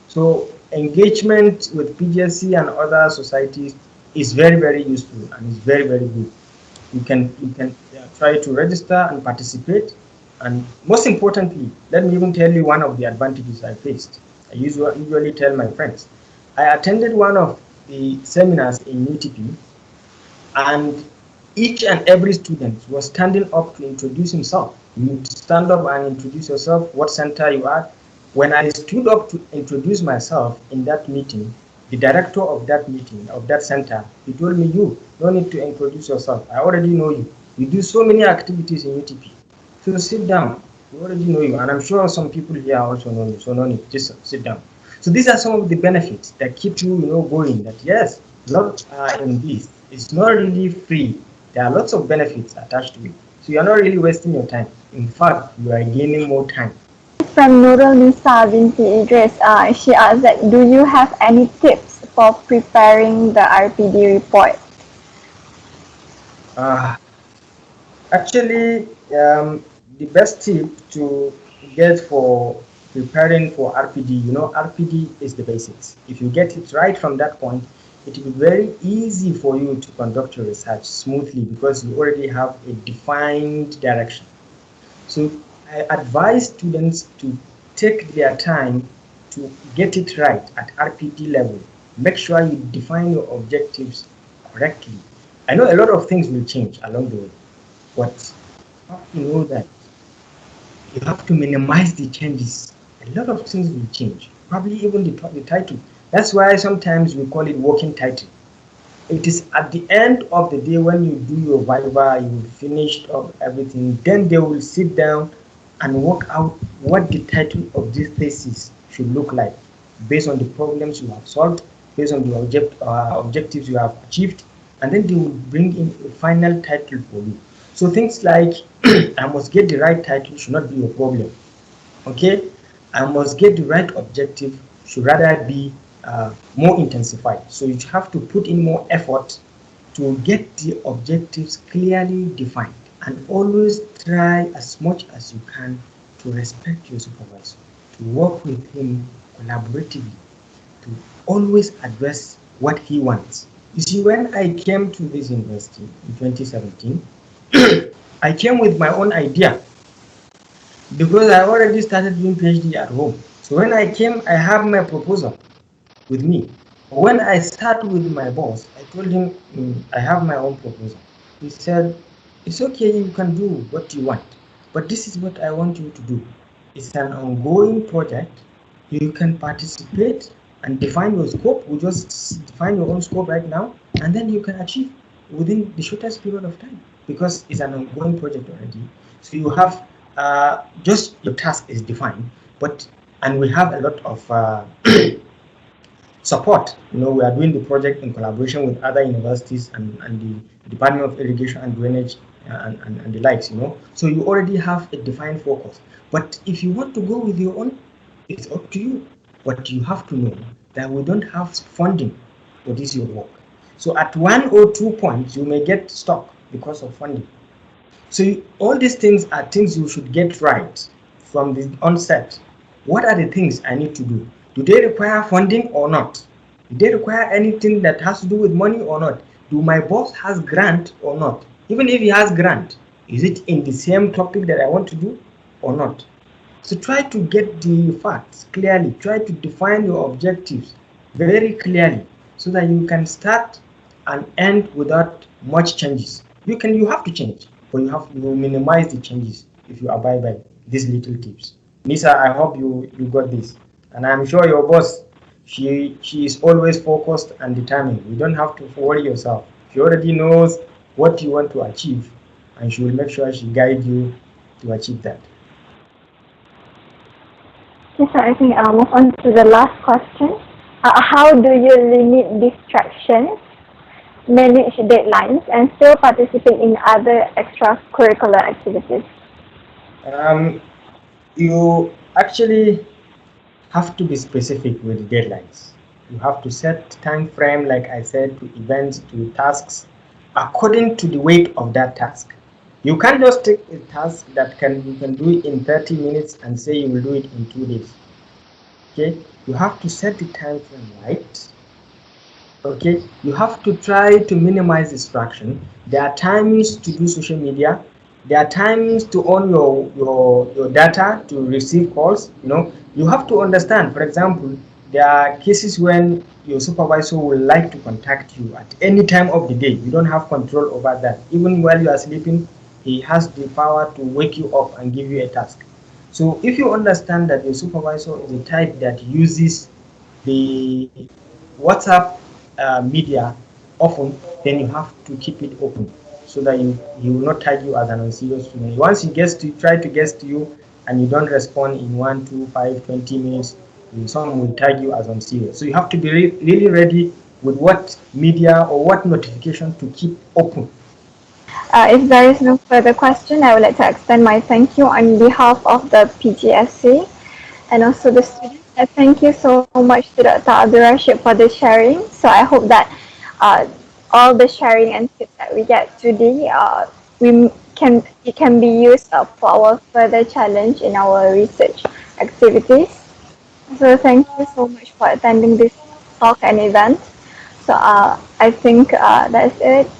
So engagement with PGSC and other societies is very, very useful and is very, very good. You can try to register and participate. And most importantly, let me even tell you one of the advantages I faced. I usually tell my friends. I attended one of the seminars in UTP, and each and every student was standing up to introduce himself. You stand up and introduce yourself, what center you are. When I stood up to introduce myself in that meeting, the director of that meeting, of that center, he told me, you don't need to introduce yourself. I already know you. We do so many activities in UTP. So sit down. We already know you. And I'm sure some people here also know you. So no need, just sit down. So these are some of the benefits that keep you, going. That yes, love in this. It's not really free. There are lots of benefits attached to it. So you're not really wasting your time. In fact, you are gaining more time.
From Nurul Nisa binti Idris, she asked that do you have any tips for preparing the RPD report?
Uh, Actually, the best tip to get for preparing for RPD, RPD is the basics. If you get it right from that point, it will be very easy for you to conduct your research smoothly because you already have a defined direction. So I advise students to take their time to get it right at RPD level. Make sure you define your objectives correctly. I know a lot of things will change along the way, but you have to know that you have to minimize the changes. A lot of things will change. probably even the title. That's why sometimes we call it working title. It is at the end of the day when you do your viva, you finished of everything, then they will sit down and work out what the title of this thesis should look like based on the problems you have solved, based on the objectives you have achieved, and then they will bring in a final title for you. So things like I must get the right title should not be a problem. Okay, I must get the right objective should rather be more intensified. So you have to put in more effort to get the objectives clearly defined, and always try as much as you can to respect your supervisor, to work with him collaboratively, to always address what he wants. You see, when I came to this university in 2017, I came with my own idea because I already started doing PhD at home. So when I came, I have my proposal with me. When I sat with my boss, I told him I have my own proposal. He said, it's okay, you can do what you want, but this is what I want you to do. It's an ongoing project. You can participate and define your scope. We just define your own scope right now, and then you can achieve within the shortest period of time because it's an ongoing project already. So you have just your task is defined, and we have a lot of support. We are doing the project in collaboration with other universities and the Department of Irrigation and Drainage and the likes. So you already have a defined focus. But if you want to go with your own, it's up to you. But you have to know that we don't have funding for this your work. So at 1 or 2 points, you may get stuck because of funding. So all these things are things you should get right from the onset. What are the things I need to do? Do they require funding or not? Do they require anything that has to do with money or not? Do my boss has grant or not? Even if he has grant, is it in the same topic that I want to do or not? So try to get the facts clearly. Try to define your objectives very clearly so that you can start and end without much changes. You have to change, but you minimize the changes if you abide by these little tips. Nisa, I hope you got this, and I'm sure your boss, she is always focused and determined. You don't have to worry yourself. She already knows what you want to achieve, and she will make sure she guide you to achieve that.
Okay, so I think I'll move on to the last question. How do you limit distractions, manage deadlines, and still participate in other extracurricular activities?
You actually have to be specific with deadlines. You have to set time frame, like I said, to events, to tasks, according to the weight of that task. You can't just take a task that you can do it in 30 minutes and say you will do it in 2 days. Okay, you have to set the time frame right. Okay, you have to try to minimize distraction. There are times to do social media. There are times to on your data to receive calls. You have to understand. For example, there are cases when your supervisor will like to contact you at any time of the day. You don't have control over that. Even while you are sleeping, he has the power to wake you up and give you a task. So if you understand that your supervisor is the type that uses the WhatsApp media often, then you have to keep it open so that he will not tag you as an unserious student. Once he try to get to you and you don't respond in 1, 2, 5, 20 minutes, someone will tag you as unserious. So you have to be really ready with what media or what notification to keep open.
If there is no further question, I would like to extend my thank you on behalf of the PGSC and also the students. Thank you so much to Dr. Abdul Rashid for the sharing. So I hope that all the sharing and tips that we get today, it can be used for our further challenge in our research activities. So thank you so much for attending this talk and event. So I think that's it.